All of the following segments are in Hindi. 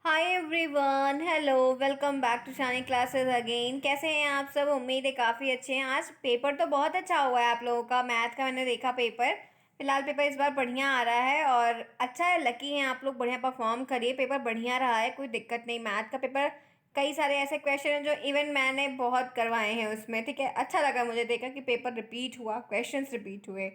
Hi everyone, hello, welcome back to Shani classes again. कैसे हैं आप सब? उम्मीद है काफ़ी अच्छे हैं। आज पेपर तो बहुत अच्छा हुआ है आप लोगों का। मैथ का मैंने देखा पेपर। फिलहाल पेपर इस बार बढ़िया आ रहा है और अच्छा है, लकी हैं आप लोग, बढ़िया परफॉर्म करिए। पेपर बढ़िया रहा है, कोई दिक्कत नहीं। मैथ का पेपर कई सारे ऐसे क्वेश्चन हैं जो इवन मैंने बहुत करवाए हैं उसमें। ठीक है, अच्छा लगा मुझे देखा कि पेपर रिपीट हुआ, क्वेश्चन रिपीट हुए।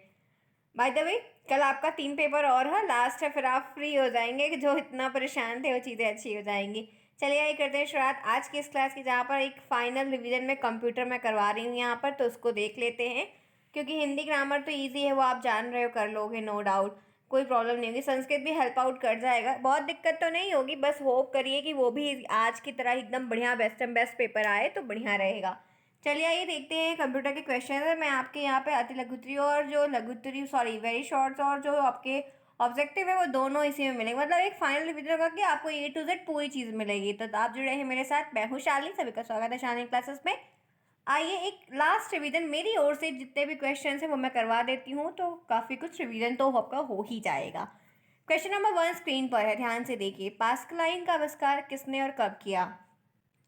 बाय द वे, कल आपका 3 पेपर और है, लास्ट है, फिर आप फ्री हो जाएंगे कि जो इतना परेशान थे वो चीज़ें अच्छी हो जाएंगी। चलिए आइए करते हैं शुरुआत आज की इस क्लास की, जहाँ पर एक फाइनल रिवीजन में कंप्यूटर में करवा रही हूँ यहाँ पर, तो उसको देख लेते हैं। क्योंकि हिंदी ग्रामर तो इजी है, वो आप जान रहे हो, कर लोगे नो डाउट, कोई प्रॉब्लम नहीं होगी। संस्कृत भी हेल्प आउट कर जाएगा, बहुत दिक्कत तो नहीं होगी। बस होप करिए कि वो भी आज की तरह एकदम बढ़िया बेस्ट एंड बेस्ट पेपर आए तो बढ़िया रहेगा। चलिए आइए देखते हैं कंप्यूटर के क्वेश्चन है। मैं आपके यहाँ पे अति लघुत्री और जो लघुत्री सॉरी वेरी शॉर्ट्स और जो आपके ऑब्जेक्टिव है वो दोनों इसी में मिलेंगे। मतलब एक फाइनल रिवीजन होगा कि आपको A to Z पूरी चीज़ मिलेगी। तो आप जुड़े हैं मेरे साथ, मैं हूँ शालिनी, सभी का स्वागत है शालिनी क्लासेस में। आइए एक लास्ट रिवीजन मेरी ओर से, जितने भी क्वेश्चन हैं वो मैं करवा देती हूँ, तो काफ़ी कुछ रिवीजन तो आपका हो ही जाएगा। क्वेश्चन नंबर 1 स्क्रीन पर है, ध्यान से देखिए। पास्कलाइन का आविष्कार किसने और कब किया?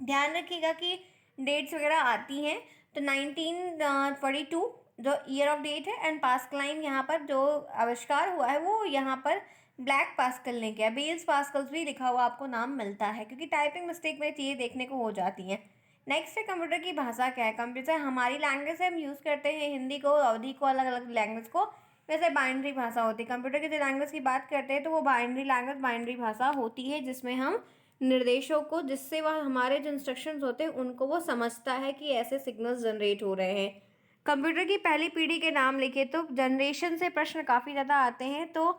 ध्यान रखिएगा कि डेट्स वगैरह आती हैं। तो 1942 जो ईयर ऑफ डेट है, एंड पास्कलाइन यहाँ पर जो आविष्कार हुआ है वो यहाँ पर ब्लैक पास्कल ने किया। बेल्स पास्कल्स भी लिखा हुआ आपको नाम मिलता है, क्योंकि टाइपिंग मिस्टेक में चीज़ें देखने को हो जाती हैं। नेक्स्ट है कंप्यूटर की भाषा क्या है? कंप्यूटर हमारी लैंग्वेज है, हम यूज़ करते हैं हिंदी को, अवधि को, अलग अलग लैंग्वेज को। वैसे बाइनरी भाषा होती है। कंप्यूटर की जो लैंग्वेज की बात करते हैं तो वो बाइनरी लैंग्वेज, बाइनरी भाषा होती है, जिसमें हम निर्देशों को, जिससे वह हमारे जो इंस्ट्रक्शंस होते हैं उनको वो समझता है कि ऐसे सिग्नल्स जनरेट हो रहे हैं। कंप्यूटर की पहली पीढ़ी के नाम लिखे तो जनरेशन से प्रश्न काफ़ी ज़्यादा आते हैं। तो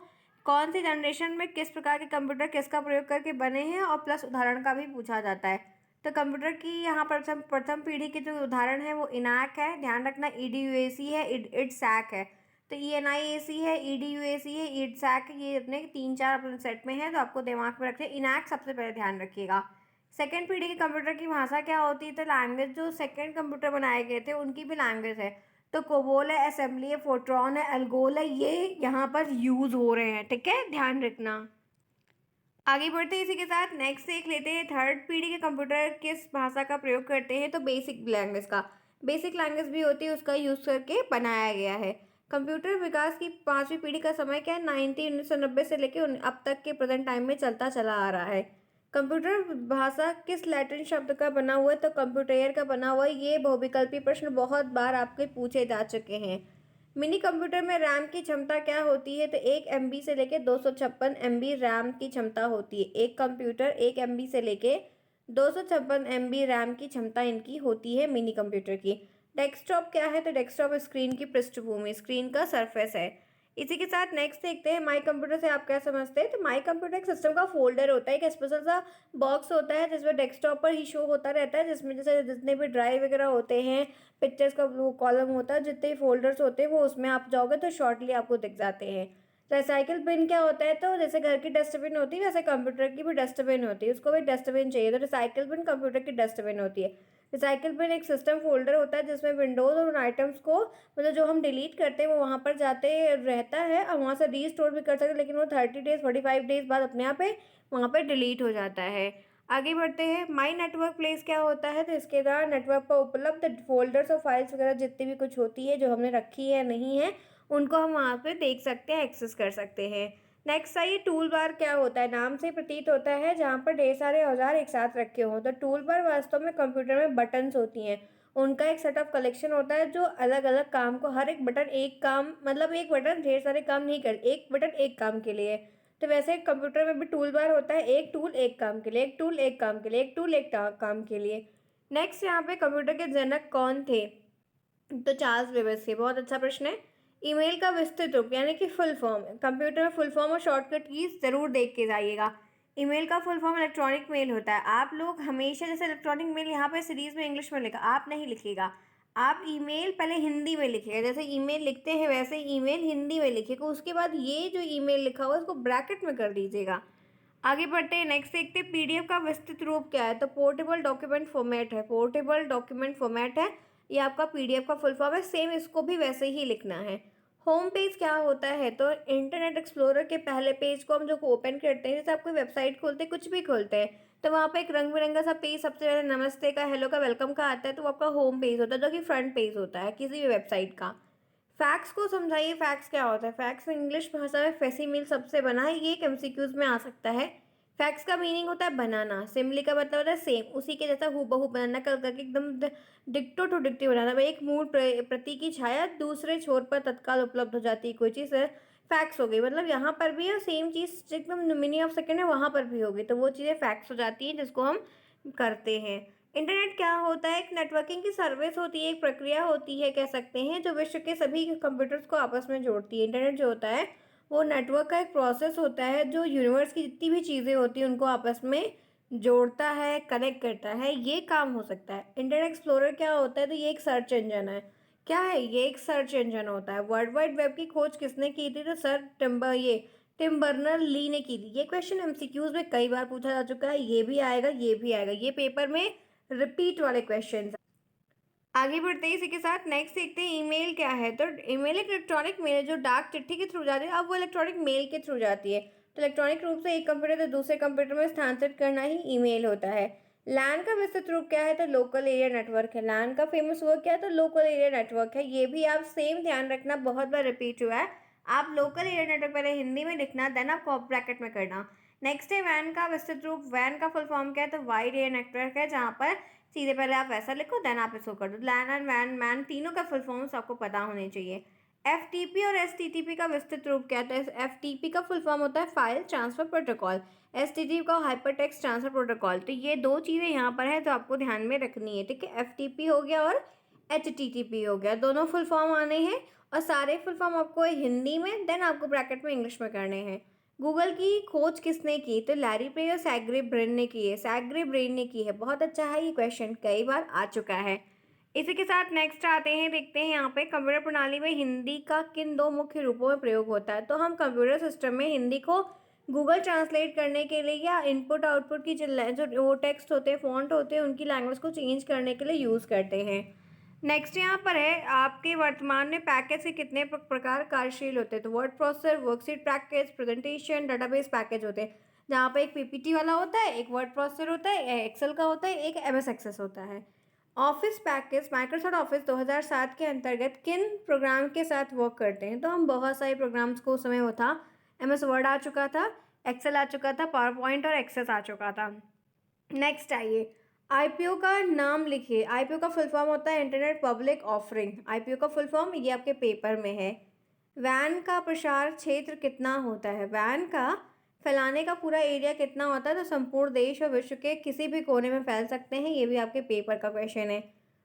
कौन सी जनरेशन में किस प्रकार के कंप्यूटर किसका प्रयोग करके बने हैं, और प्लस उदाहरण का भी पूछा जाता है। तो कंप्यूटर की यहाँ प्रथम प्रथम पीढ़ी के जो उदाहरण है वो इनाक है, ध्यान रखना, EDUAC है, इडसैक है। तो ENIAC है, EDUAC है, इडसैक, ये अपने 3-4 अपने सेट में है, तो आपको दिमाग में रखते हैं। इनैक सबसे पहले ध्यान रखिएगा। सेकेंड पीढ़ी के कंप्यूटर की भाषा क्या होती है? तो लैंग्वेज जो सेकेंड कंप्यूटर बनाए गए थे उनकी भी लैंग्वेज है। तो कोबोल है, असेंबली है, फोर्ट्रॉन है, एल्गोल है, ये यहाँ पर यूज हो रहे हैं। ठीक है, ध्यान रखना। आगे बढ़ते हैं इसी के साथ, नेक्स्ट देख लेते हैं। थर्ड पीढ़ी के कंप्यूटर किस भाषा का प्रयोग करते हैं? तो बेसिक लैंग्वेज का। बेसिक लैंग्वेज भी होती है, उसका यूज़ करके बनाया गया है। कंप्यूटर विकास की पांचवी पीढ़ी का समय क्या है? 1990 से लेकर अब तक के प्रेजेंट टाइम में चलता चला आ रहा है। कंप्यूटर भाषा किस लैटिन शब्द का बना हुआ है? तो कंप्यूटर का बना हुआ है। ये बहुविकल्पी प्रश्न बहुत बार आपके पूछे जा चुके हैं। मिनी कंप्यूटर में रैम की क्षमता क्या होती है? तो 1 MB से लेके 256 MB रैम की क्षमता होती है। एक कंप्यूटर 1 MB से लेके 256 MB रैम की क्षमता इनकी होती है, मिनी कंप्यूटर की। डेस्कटॉप क्या है? तो डेस्कटॉप स्क्रीन की पृष्ठभूमि, स्क्रीन का सरफेस है। इसी के साथ नेक्स्ट देखते हैं, माई कंप्यूटर से आप क्या समझते हैं? तो माई कंप्यूटर एक सिस्टम का फोल्डर होता है, एक स्पेशल सा बॉक्स होता है जिसमें डेस्कटॉप पर ही शो होता रहता है, जिसमें जैसे जितने भी ड्राइव वगैरह होते हैं, पिक्चर्स का वो कॉलम होता है, जितने फोल्डर्स होते हैं वो उसमें आप जाओगे तो शॉर्टली आपको दिख जाते हैं। रिसाइकिल बिन क्या होता है? तो जैसे घर की डस्टबिन होती है वैसे कंप्यूटर की भी डस्टबिन होती है, उसको भी डस्टबिन चाहिए, तो रिसाइकिल बिन कंप्यूटर की डस्टबिन होती है। रिसाइकिल बिन एक सिस्टम फोल्डर होता है जिसमें विंडोज और उन आइटम्स को, मतलब जो हम डिलीट करते हैं वो वहाँ पर जाते रहता है, और वहाँ से रीस्टोर भी कर सकते हैं, लेकिन वो 30 डेज 45 डेज बाद अपने आप पे वहाँ पर डिलीट हो जाता है। आगे बढ़ते हैं, माई नेटवर्क प्लेस क्या होता है? तो इसके द्वारा नेटवर्क पर उपलब्ध फोल्डर्स और फाइल्स वगैरह जितनी भी कुछ होती है जो हमने रखी है नहीं है, उनको हम वहाँ पे देख सकते हैं, एक्सेस कर सकते हैं। नेक्स्ट आइए, टूल बार क्या होता है? नाम से प्रतीत होता है जहाँ पर ढेर सारे औजार एक साथ रखे हों। तो टूल बार वास्तव में कंप्यूटर में बटन्स होती हैं, उनका एक सेट ऑफ कलेक्शन होता है जो अलग अलग काम को, हर एक बटन एक काम, मतलब एक बटन ढेर सारे काम नहीं कर, एक बटन एक काम के लिए। तो वैसे कंप्यूटर में भी टूल बार होता है, एक टूल एक काम के लिए, एक टूल एक काम के लिए, एक टूल एक काम के लिए। नेक्स्ट यहाँ पे कंप्यूटर के जनक कौन थे? तो चार्ल्स बेबेज थे। बहुत अच्छा प्रश्न है। ईमेल का विस्तृत रूप यानी कि फुल फॉर्म, कंप्यूटर में फुल फॉर्म और शॉर्टकट कीज जरूर देख के जाइएगा। ईमेल का फुल फॉर्म इलेक्ट्रॉनिक मेल होता है। आप लोग हमेशा जैसे इलेक्ट्रॉनिक मेल यहाँ पे सीरीज में इंग्लिश में लिखा, आप नहीं लिखिएगा। आप ईमेल पहले हिंदी में लिखिएगा, जैसे ईमेल लिखते हैं वैसे ईमेल हिंदी में लिखिएगा। उसके बाद ये जो ईमेल लिखा हुआ है उसको ब्रैकेट में कर दीजिएगा। आगे बढ़ते हैं, नेक्स्ट देखते हैं पीडीएफ का विस्तृत रूप क्या है? तो पोर्टेबल डॉक्यूमेंट फॉर्मेट है, पोर्टेबल डॉक्यूमेंट फॉर्मेट है, ये आपका पीडीएफ का फुल फॉर्म है। सेम इसको भी वैसे ही लिखना है। होम पेज क्या होता है, तो इंटरनेट एक्सप्लोरर के पहले पेज को हम जो ओपन करते हैं, जैसे आप कोई वेबसाइट खोलते हैं, कुछ भी खोलते हैं, तो वहाँ पे एक रंग बिरंगा सा पेज सबसे पहले नमस्ते का, हेलो का, वेलकम का आता है, तो वो आपका होम पेज होता है, जो कि फ्रंट पेज होता है किसी भी वेबसाइट का। फैक्स को समझाइए, फैक्स क्या होता है। फैक्स इंग्लिश भाषा में फैसिमिल सबसे बना है, ये एक एमसीक्यूज में आ सकता है। फैक्स का मीनिंग होता है बनाना, सिमली का मतलब होता है सेम, उसी के जैसा हूबहू बनाना, नकल करके एकदम डिक्टो टू डिक्टी बनाना। भाई एक मूल प्रति की छाया दूसरे छोर पर तत्काल उपलब्ध हो जाती है कोई चीज़, फैक्स हो गई। मतलब यहाँ पर भी है सेम चीज़, एकदम मिनी ऑफ सेकेंड है वहाँ पर भी होगी, तो वो चीज़ें फैक्स हो जाती हैं जिसको हम करते हैं। इंटरनेट क्या होता है, एक नेटवर्किंग की सर्विस होती है, एक प्रक्रिया होती है कह सकते हैं, जो विश्व के सभी कंप्यूटर्स को आपस में जोड़ती है। इंटरनेट जो होता है वो नेटवर्क का एक प्रोसेस होता है, जो यूनिवर्स की जितनी भी चीज़ें होती हैं उनको आपस में जोड़ता है, कनेक्ट करता है, ये काम हो सकता है। इंटरनेट एक्सप्लोरर क्या होता है, तो ये एक सर्च इंजन है। क्या है ये, एक सर्च इंजन होता है। वर्ल्ड वाइड वेब की खोज किसने की थी, तो टिम बर्नर ली ने की थी। ये क्वेश्चन एमसीक्यूज में कई बार पूछा जा चुका है, ये भी आएगा, ये भी आएगा, ये पेपर में रिपीट वाले क्वेश्चन। आगे बढ़ते हैं इसी के साथ, नेक्स्ट देखते हैं ईमेल क्या है। तो ईमेल एक इलेक्ट्रॉनिक मेल जो डाक चिट्ठी के थ्रू जाती है, अब वो इलेक्ट्रॉनिक मेल के थ्रू जाती है। तो इलेक्ट्रॉनिक रूप से एक कंप्यूटर से दूसरे कंप्यूटर में स्थानांतरित करना ही ईमेल होता है। लैन का विस्तृत रूप क्या है, तो लोकल एरिया नेटवर्क है। लैन का फेमस वर्ड क्या है, तो लोकल एरिया नेटवर्क है। ये भी आप सेम ध्यान रखना, बहुत बार रिपीट हुआ है। आप लोकल एरिया नेटवर्क पहले हिंदी में लिखना, देन आप कॉप ब्रैकेट में करना। नेक्स्ट है वैन का विस्तृत रूप। वैन का फुल फॉर्म क्या है, तो वाइड एरिया नेटवर्क है, जहाँ पर सीधे पहले आप वैसा लिखो, देन आप इसको कर दो। लैन एंड वैन मैन तीनों का फुल फॉर्म्स आपको पता होने चाहिए। एफटीपी और एसटीटीपी का विस्तृत रूप क्या है, तो एफटीपी का फुल फॉर्म होता है फाइल ट्रांसफर प्रोटोकॉल, एसटीटीपी का हाइपर टेक्स्ट ट्रांसफर प्रोटोकॉल। तो ये दो चीज़ें यहाँ पर है जो आपको ध्यान में रखनी है, ठीक है। एफटीपी हो गया और एचटीटीपी हो गया, दोनों फुल फॉर्म आने हैं, और सारे फुल फॉर्म आपको हिंदी में, देन आपको ब्रैकेट में इंग्लिश में करने हैं। गूगल की खोज किसने की, तो लैरी पेज और सैग्रे ब्रेन ने की है। सैग्रे ब्रेन ने की है, बहुत अच्छा है, ये क्वेश्चन कई बार आ चुका है। इसी के साथ नेक्स्ट आते हैं, देखते हैं यहाँ पे कंप्यूटर प्रणाली में हिंदी का किन दो मुख्य रूपों में प्रयोग होता है। तो हम कंप्यूटर सिस्टम में हिंदी को गूगल ट्रांसलेट करने के लिए, या इनपुट आउटपुट की जो वो टेक्स्ट होते हैं, फॉन्ट होते हैं, उनकी लैंग्वेज को चेंज करने के लिए यूज़ करते हैं। नेक्स्ट यहाँ पर है, आपके वर्तमान में पैकेज के कितने प्रकार कार्यशील होते हैं, तो word processor, worksheet package, presentation, database package होते हैं। जहाँ पे एक पीपीटी वाला होता है, एक वर्ड प्रोसेसर होता है, एक्सेल का होता है, एक एमएस एक्सेस होता है। ऑफिस पैकेज माइक्रोसॉफ्ट ऑफिस 2007 के अंतर्गत किन प्रोग्राम के साथ वर्क करते हैं, तो हम बहुत सारे प्रोग्राम्स को, उस समय वो था एमएस वर्ड आ चुका था, एक्सेल आ चुका था, पावर पॉइंट और एक्सेस आ चुका था। नेक्स्ट आइए, आईपीओ का नाम लिखिए। आईपीओ का फुल फॉर्म होता है इंटरनेट पब्लिक ऑफरिंग। आईपीओ का फुल फॉर्म ये आपके पेपर में है। वैन का प्रसार क्षेत्र कितना होता है, वैन का फैलाने का पूरा एरिया कितना होता है, तो संपूर्ण देश और विश्व के किसी भी कोने में फैल सकते हैं, ये भी आपके पेपर का क्वेश्चन है।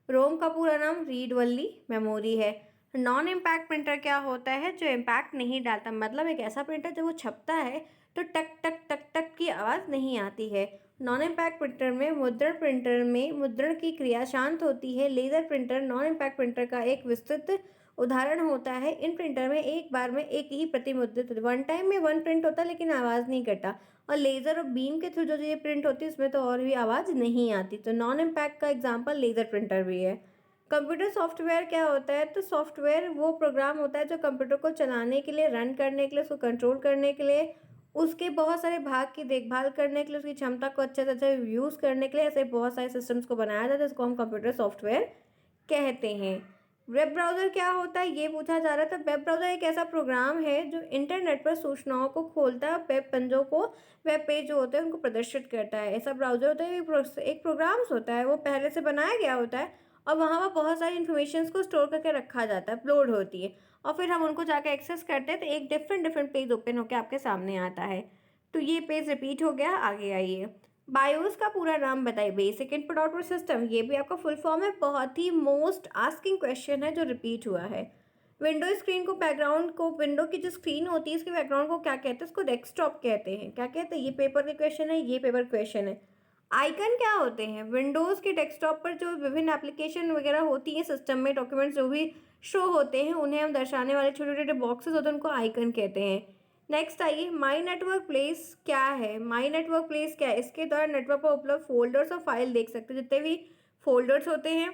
रोम का पूरा नाम रीड वनली मेमोरी है। नॉन इम्पैक्ट प्रिंटर क्या होता है, जो इम्पैक्ट नहीं डालता, मतलब एक ऐसा प्रिंटर जो वो छपता है तो टक टक टक टक की आवाज़ नहीं आती है। नॉन इम्पैक्ट प्रिंटर में मुद्रण की क्रिया शांत होती है। Laser printer non impact printer का एक विस्तृत उदाहरण होता है। इन प्रिंटर में एक बार में एक ही प्रति मुद्रित होती है, वन टाइम में वन प्रिंट होता है लेकिन आवाज़ नहीं करता। और लेज़र और बीम के थ्रू जो ये प्रिंट होती है उसमें तो और भी आवाज़ नहीं आती। तो नॉन इम्पैक्ट का एग्जाम्पल लेज़र प्रिंटर भी है। कंप्यूटर सॉफ्टवेयर क्या होता है, तो सॉफ्टवेयर वो प्रोग्राम होता है जो कंप्यूटर को चलाने के लिए, रन करने के लिए, उसको कंट्रोल करने के लिए, उसके बहुत सारे भाग की देखभाल करने के लिए, उसकी क्षमता को अच्छे से अच्छे यूज़ करने के लिए, ऐसे बहुत सारे सिस्टम्स को बनाया जाता है, जिसको हम कंप्यूटर सॉफ्टवेयर कहते हैं। वेब ब्राउज़र क्या होता है, ये पूछा जा रहा था। वेब ब्राउज़र एक ऐसा प्रोग्राम है जो इंटरनेट पर सूचनाओं को खोलता है, वेब पंजों को, वेब पेज जो होते हैं उनको प्रदर्शित करता है। ऐसा ब्राउज़र होता है, एक प्रोग्राम्स होता है, वो पहले से बनाया गया होता है और वहाँ पर बहुत सारी इन्फॉर्मेशन को स्टोर करके रखा जाता है, अपलोड होती है, और फिर हम उनको जाकर एक्सेस करते हैं तो एक डिफरेंट पेज ओपन होकर आपके सामने आता है। तो ये पेज रिपीट हो गया, आगे आइए। बायोस का पूरा नाम बताइए। बेसिक इनपुट आउटपुट सिस्टम, ये भी आपका फुल फॉर्म है, बहुत ही मोस्ट आस्किंग क्वेश्चन है जो रिपीट हुआ है। विंडो स्क्रीन को, बैकग्राउंड को, विंडो की जो स्क्रीन होती है इसके बैकग्राउंड को क्या कहते हैं, इसको डेस्कटॉप कहते हैं। क्या कहते हैं, ये पेपर के क्वेश्चन है, ये पेपर क्वेश्चन है। आइकन क्या होते हैं, विंडोज़ के डेस्कटॉप पर जो विभिन्न एप्लीकेशन वगैरह होती हैं सिस्टम में, डॉक्यूमेंट्स जो भी शो होते हैं उन्हें हम दर्शाने वाले छोटे छोटे बॉक्सेस होते हैं, उनको आइकन कहते हैं। नेक्स्ट आइए, माई नेटवर्क प्लेस क्या है। माई नेटवर्क प्लेस क्या है, इसके द्वारा नेटवर्क पर उपलब्ध फोल्डर्स और फाइल देख सकते हैं, जितने भी फोल्डर्स होते हैं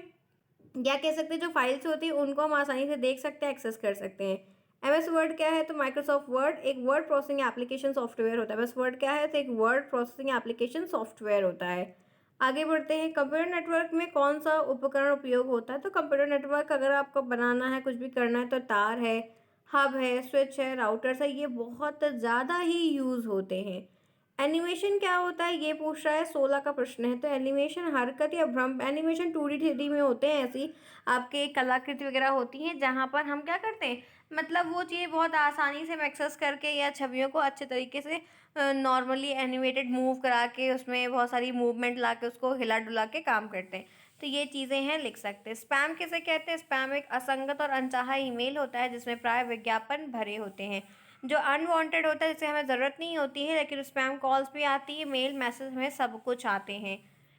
या कह सकते हैं जो फाइल्स होती हैं उनको हम आसानी से देख सकते हैं, एक्सेस कर सकते हैं। MS वर्ड क्या है? तो माइक्रोसॉफ्ट वर्ड एक वर्ड प्रोसेसिंग एप्लीकेशन सॉफ्टवेयर होता है। MS वर्ड क्या है? तो एक वर्ड प्रोसेसिंग एप्लीकेशन सॉफ्टवेयर होता है। आगे बढ़ते हैं, कंप्यूटर नेटवर्क में कौन सा उपकरण उपयोग होता है? तो कंप्यूटर नेटवर्क अगर आपको बनाना है, कुछ भी करना है, तो तार है, हब है, स्विच है, राउटर्स है, ये बहुत ज़्यादा ही यूज़ होते हैं। एनिमेशन क्या होता है? ये पूछ रहा है, 16 का प्रश्न है। तो एनिमेशन हरकत या भ्रम, एनिमेशन 2D 3D में होते हैं, ऐसी आपके कलाकृति वगैरह होती हैं जहाँ पर हम क्या करते हैं, मतलब वो चीज़ बहुत आसानी से हम एक्सेस करके या छवियों को अच्छे तरीके से नॉर्मली एनिमेटेड मूव करा के उसमें बहुत सारी मूवमेंट ला के उसको हिला डुला के काम करते हैं। तो ये चीज़ें हैं, लिख सकते हैं। स्पैम किसे कहते हैं? स्पैम एक असंगत और अनचाहा ईमेल होता है जिसमें प्राय विज्ञापन भरे होते हैं। जो अनवांटेड होता है, जिसे हमें ज़रूरत नहीं होती है, लेकिन स्पैम कॉल्स भी आती है, मेल मैसेज में सब कुछ आते हैं।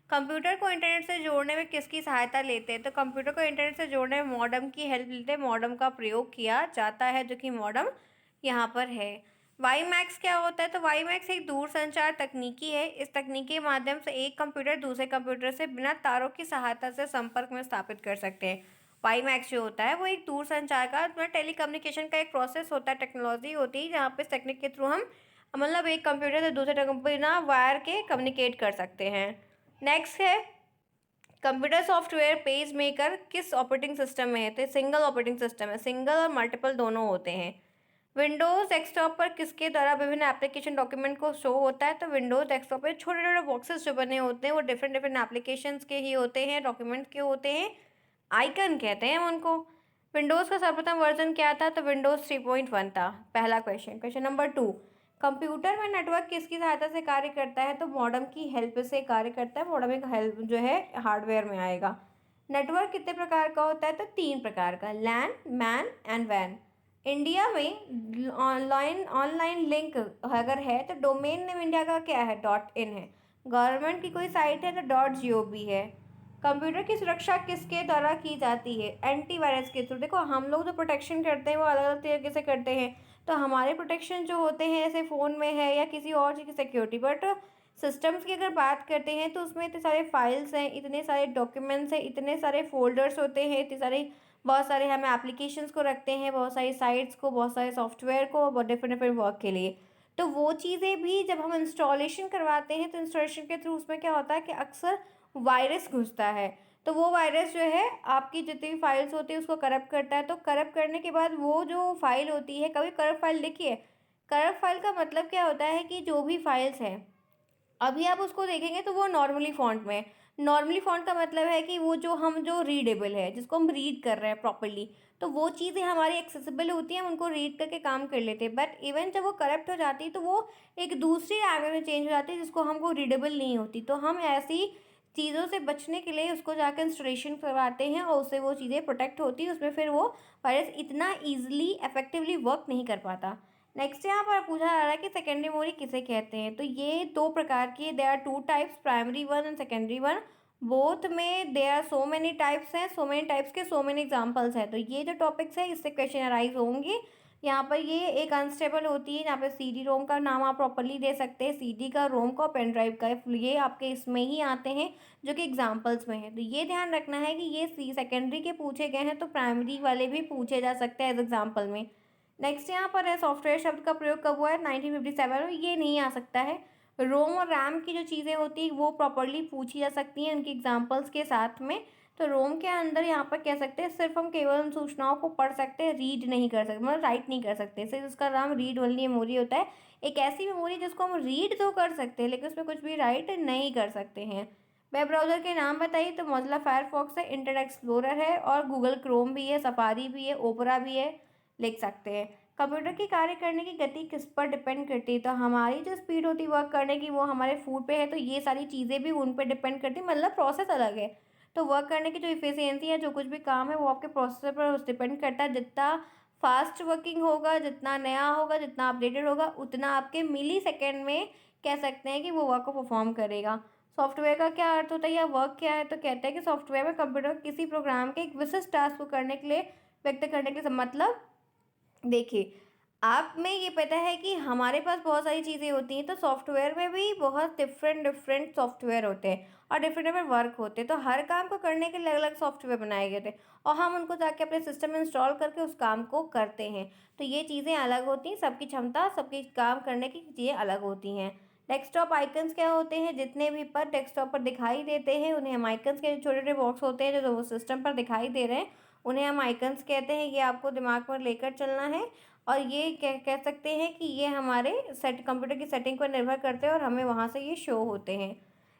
कंप्यूटर को इंटरनेट से जोड़ने में किसकी सहायता लेते हैं? तो कंप्यूटर को इंटरनेट से जोड़ने में मॉडेम की हेल्प लेते हैं, मॉडेम का प्रयोग किया जाता है, जो कि मॉडेम यहाँ पर है। वाईमैक्स क्या होता है? तो वाईमैक्स एक दूरसंचार तकनीकी है। इस तकनीक के माध्यम से एक कंप्यूटर दूसरे कंप्यूटर से बिना तारों की सहायता से संपर्क में स्थापित कर सकते हैं। वाईमैक्स जो होता है वो एक दूरसंचार का टेलीकम्युनिकेशन का एक प्रोसेस होता है, टेक्नोलॉजी होती है, जहाँ पे इस टेक्निक के थ्रू हम मतलब एक कंप्यूटर से दूसरे कंप्यूटर बिना वायर के कम्युनिकेट कर सकते हैं। नेक्स्ट है, कंप्यूटर सॉफ्टवेयर पेज मेकर किस ऑपरेटिंग सिस्टम में है? तो सिंगल ऑपरेटिंग सिस्टम है, सिंगल और मल्टीपल दोनों होते हैं। विंडोज़ डेस्कटॉप पर किसके द्वारा विभिन्न एप्लीकेशन डॉक्यूमेंट को शो होता है? तो विंडोज़ डेस्कटॉप पे छोटे छोटे बॉक्सेस जो बने होते हैं वो डिफरेंट डिफरेंट एप्लीकेशंस के ही होते हैं, डॉक्यूमेंट के होते हैं, आइकन कहते हैं हम उनको। विंडोज़ का सर्वप्रथम वर्जन क्या था? तो विंडोज़ 3.1 था। पहला क्वेश्चन। क्वेश्चन नंबर 2, कंप्यूटर में नेटवर्क किसकी सहायता से कार्य करता है? तो मॉडेम की हेल्प से कार्य करता है। मॉडेम एक हेल्प जो है हार्डवेयर में आएगा। नेटवर्क कितने प्रकार का होता है? तो 3 प्रकार का, लैन, मैन एंड वैन। इंडिया में ऑनलाइन ऑनलाइन लिंक अगर है तो डोमेन नेम इंडिया का क्या है? .in है। गवर्नमेंट की कोई साइट है तो .gov है। कंप्यूटर की सुरक्षा किसके द्वारा की जाती है? एंटीवायरस के थ्रू। देखो हम लोग जो प्रोटेक्शन करते हैं वो अलग अलग तरीके से करते हैं। तो हमारे प्रोटेक्शन जो होते हैं ऐसे फ़ोन में है या किसी और चीज़ की सिक्योरिटी, बट सिस्टम्स की अगर बात करते हैं तो उसमें इतने सारे फाइल्स हैं, इतने सारे डॉक्यूमेंट्स हैं, इतने सारे फोल्डर्स होते हैं, इतने सारे बहुत सारे हम एप्लीकेशंस को रखते हैं, बहुत सारी साइट्स को, बहुत सारे सॉफ्टवेयर को, बहुत डिफरेंट डिफरेंट वर्क के लिए। तो वो चीज़ें भी जब हम इंस्टॉलेशन करवाते हैं तो इंस्टॉलेशन के थ्रू उसमें क्या होता है कि अक्सर वायरस घुसता है। तो वो वायरस जो है आपकी जितनी भी फाइल्स होती है उसको करप्ट करता है। तो करप्ट करने के बाद वो जो फाइल होती है, कभी करप्ट फाइल देखिए, करप्ट फाइल का मतलब क्या होता है कि जो भी फाइल्स हैं अभी आप उसको देखेंगे तो वो नॉर्मली फ़ॉन्ट में है। नॉर्मली फ़ॉन्ट का मतलब है कि वो जो रीडेबल है, जिसको हम रीड कर रहे हैं प्रॉपर्ली, तो वो चीज़ें हमारी एक्सेसिबल होती हैं, हम उनको रीड करके काम कर लेते हैं। बट इवन जब वो करप्ट हो जाती है तो वो एक दूसरी लैंग्वेज में चेंज हो जाती है जिसको हमको रीडेबल नहीं होती। तो हम ऐसी चीज़ों से बचने के लिए उसको जाकर इंस्टॉलेशन करवाते हैं और उससे वो चीज़ें प्रोटेक्ट होती है, उसमें फिर वो वायरस इतना ईजिली इफेक्टिवली वर्क नहीं कर पाता। नेक्स्ट यहाँ पर पूछा जा रहा है कि सेकेंडरी मेमोरी किसे कहते हैं? तो ये 2 प्रकार की, there are 2 types, primary one and secondary one. Both में there are so many types हैं, सो मेनी टाइप्स के सो मेनी एग्जांपल्स हैं। तो ये जो टॉपिक्स है इससे क्वेश्चन अराइज होंगे। यहाँ पर ये एक अनस्टेबल होती है, यहाँ पे CD रोम का नाम आप प्रॉपरली दे सकते हैं, CD का, रोम का, पेन ड्राइव का, ये आपके इसमें ही आते हैं जो कि एग्जाम्पल्स में है। तो ये ध्यान रखना है कि ये सेकेंडरी के पूछे गए हैं तो प्राइमरी वाले भी पूछे जा सकते हैं एज एग्जाम्पल में। नेक्स्ट यहाँ पर है, सॉफ्टवेयर शब्द का प्रयोग कब हुआ है? 1957 में। ये नहीं आ सकता है। रोम और रैम की जो चीज़ें होती हैं वो प्रॉपरली पूछी जा सकती हैं उनकी एग्जांपल्स के साथ में। तो रोम के अंदर यहाँ पर कह सकते हैं सिर्फ हम केवल उन सूचनाओं को पढ़ सकते हैं, रीड नहीं कर सकते, मतलब राइट नहीं कर सकते। सिर्फ उसका नाम रीड ओनली मेमोरी होता है। एक ऐसी मेमोरी जिसको हम रीड तो कर सकते हैं लेकिन उसमें कुछ भी राइट नहीं कर सकते हैं। वेब ब्राउज़र के नाम बताइए? तो मोज़िला फायरफॉक्स है, इंटरनेट एक्सप्लोरर है और गूगल क्रोम भी है, सफारी भी है, ओपेरा भी है, लिख सकते हैं। कंप्यूटर की कार्य करने की गति किस पर डिपेंड करती है? तो हमारी जो स्पीड होती है वर्क करने की वो हमारे फूड पे है, तो ये सारी चीज़ें भी उन पे डिपेंड करती है, मतलब प्रोसेस अलग है। तो वर्क करने की जो इफिशियंसी है, जो कुछ भी काम है वो आपके प्रोसेसर पर डिपेंड करता है। जितना फास्ट वर्किंग होगा, जितना नया होगा, जितना अपडेटेड होगा, उतना आपके मिली सेकेंड में कह सकते हैं कि वो वर्क को परफॉर्म करेगा। सॉफ्टवेयर का क्या अर्थ होता है या वर्क क्या है? तो कहते हैं कि सॉफ्टवेयर में कंप्यूटर किसी प्रोग्राम के एक विशिष्ट टास्क को करने के लिए व्यक्त करने के लिए मतलब देखिए, आप में ये पता है कि हमारे पास बहुत सारी चीज़ें होती हैं, तो सॉफ्टवेयर में भी बहुत डिफरेंट डिफरेंट सॉफ्टवेयर होते हैं और डिफरेंट डिफरेंट वर्क होते हैं। तो हर काम को करने के लिए अलग अलग सॉफ्टवेयर बनाए गए थे और हम उनको जाके अपने सिस्टम में इंस्टॉल करके उस काम को करते हैं। तो ये चीज़ें अलग होती हैं, सबकी क्षमता, सबकी काम करने की चीज़ें अलग होती हैं। डेस्कटॉप आइकन्स क्या होते हैं? जितने भी पर डेस्कटॉप पर दिखाई देते हैं उन्हें हम आइकन्स के छोटे छोटे बॉक्स होते हैं जो वो सिस्टम पर दिखाई दे रहे हैं, उन्हें हम आइकन्स कहते हैं। ये आपको दिमाग पर लेकर चलना है और ये कह सकते हैं कि ये हमारे कंप्यूटर की सेटिंग पर निर्भर करते हैं और हमें वहाँ से ये शो होते हैं।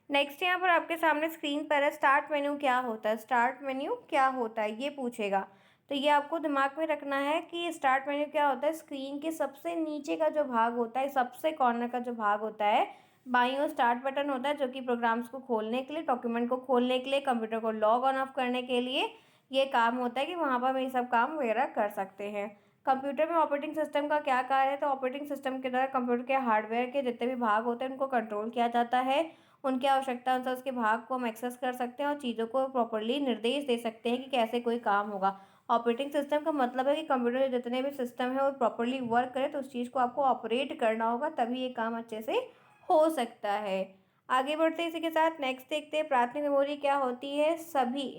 नेक्स्ट यहाँ पर आपके सामने स्क्रीन पर है, स्टार्ट मेन्यू क्या होता है? स्टार्ट मेन्यू क्या होता है ये पूछेगा। तो ये आपको दिमाग में रखना है कि स्टार्ट मेन्यू क्या होता है। स्क्रीन के सबसे नीचे का जो भाग होता है, सबसे कॉर्नर का जो भाग होता है, बाईं ओर स्टार्ट बटन होता है जो कि प्रोग्राम्स को खोलने के लिए, डॉक्यूमेंट को खोलने के लिए, कंप्यूटर को लॉग ऑन ऑफ करने के लिए ये काम होता है कि वहाँ पर हम ये सब काम वगैरह कर सकते हैं। कंप्यूटर में ऑपरेटिंग सिस्टम का क्या कार्य है? तो ऑपरेटिंग सिस्टम के द्वारा कंप्यूटर के हार्डवेयर के जितने भी भाग होते हैं उनको कंट्रोल किया जाता है। उनकी आवश्यकता अनुसार उसके भाग को हम एक्सेस कर सकते हैं और चीज़ों को प्रॉपर्ली निर्देश दे सकते हैं कि कैसे कोई काम होगा। ऑपरेटिंग सिस्टम का मतलब है कि कंप्यूटर के जितने भी सिस्टम है वो प्रॉपर्ली वर्क करे, तो उस चीज़ को आपको ऑपरेट करना होगा, तभी ये काम अच्छे से हो सकता है। आगे बढ़ते हैं इसी के साथ नेक्स्ट देखते हैं प्राथमिक मेमोरी क्या होती है।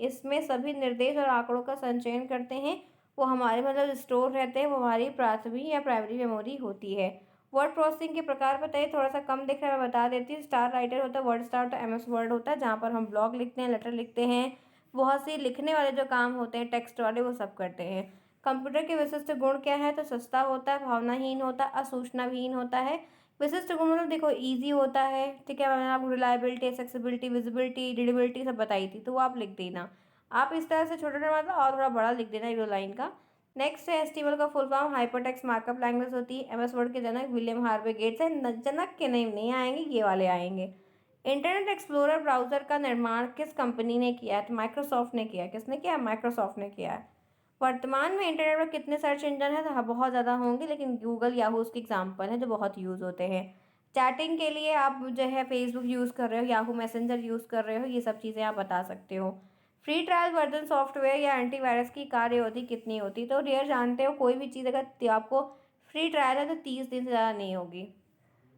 इसमें सभी निर्देश और आंकड़ों का संचयन करते हैं, वो हमारे मतलब स्टोर रहते हैं, वो हमारी प्राथमिक या प्राइमरी मेमोरी होती है। वर्ड प्रोसेसिंग के प्रकार बताइए, थोड़ा सा कम दिख रहा है मैं बता देती हूँ। स्टार राइटर होता है, वर्ड स्टार होता है, MS वर्ड होता है जहाँ पर हम ब्लॉग लिखते हैं, लेटर लिखते हैं, बहुत सी लिखने वाले जो काम होते हैं टेक्स्ट वाले वो सब करते हैं। कंप्यूटर के विशिष्ट गुण क्या है? तो सस्ता होता है, भावनाहीन होता है, असूचनाहीन होता है। विशिष्ट गुण मतलब देखो ईजी होता है, ठीक है, मैंने आपको रिलायबिलिटी, एक्सेसिबिलिटी, विजिबिलिटी, रीडेबिलिटी सब बताई थी, तो वो आप लिख देना। आप इस तरह से छोटे छोटे मतलब और थोड़ा बड़ा लिख देना एक लाइन का। नेक्स्ट है एचटीएमएल का full form hypertext markup language होती है। MS वर्ड के जनक विलियम हार्वे गेट्स है। जनक के नेम नहीं आएंगे, ये वाले आएंगे। इंटरनेट एक्सप्लोरर ब्राउजर का निर्माण किस कंपनी ने किया है? तो माइक्रोसॉफ्ट ने किया है। किसने किया? माइक्रोसॉफ्ट ने किया है। वर्तमान में इंटरनेट पर कितने सर्च इंजन है? तो हाँ, बहुत ज़्यादा होंगे, लेकिन गूगल, याहू उसके एग्जाम्पल है जो बहुत यूज़ होते हैं। चैटिंग के लिए आप जो है फेसबुक यूज़ कर रहे हो, याहू मैसेंजर यूज़ कर रहे हो, ये सब चीज़ें आप बता सकते हो। फ्री ट्रायल वर्जन सॉफ्टवेयर या एंटीवायरस की कार्य अवधि कितनी होती? तो डियर जानते हो कोई भी चीज़ अगर आपको फ्री ट्रायल है तो 30 दिन से ज़्यादा नहीं होगी।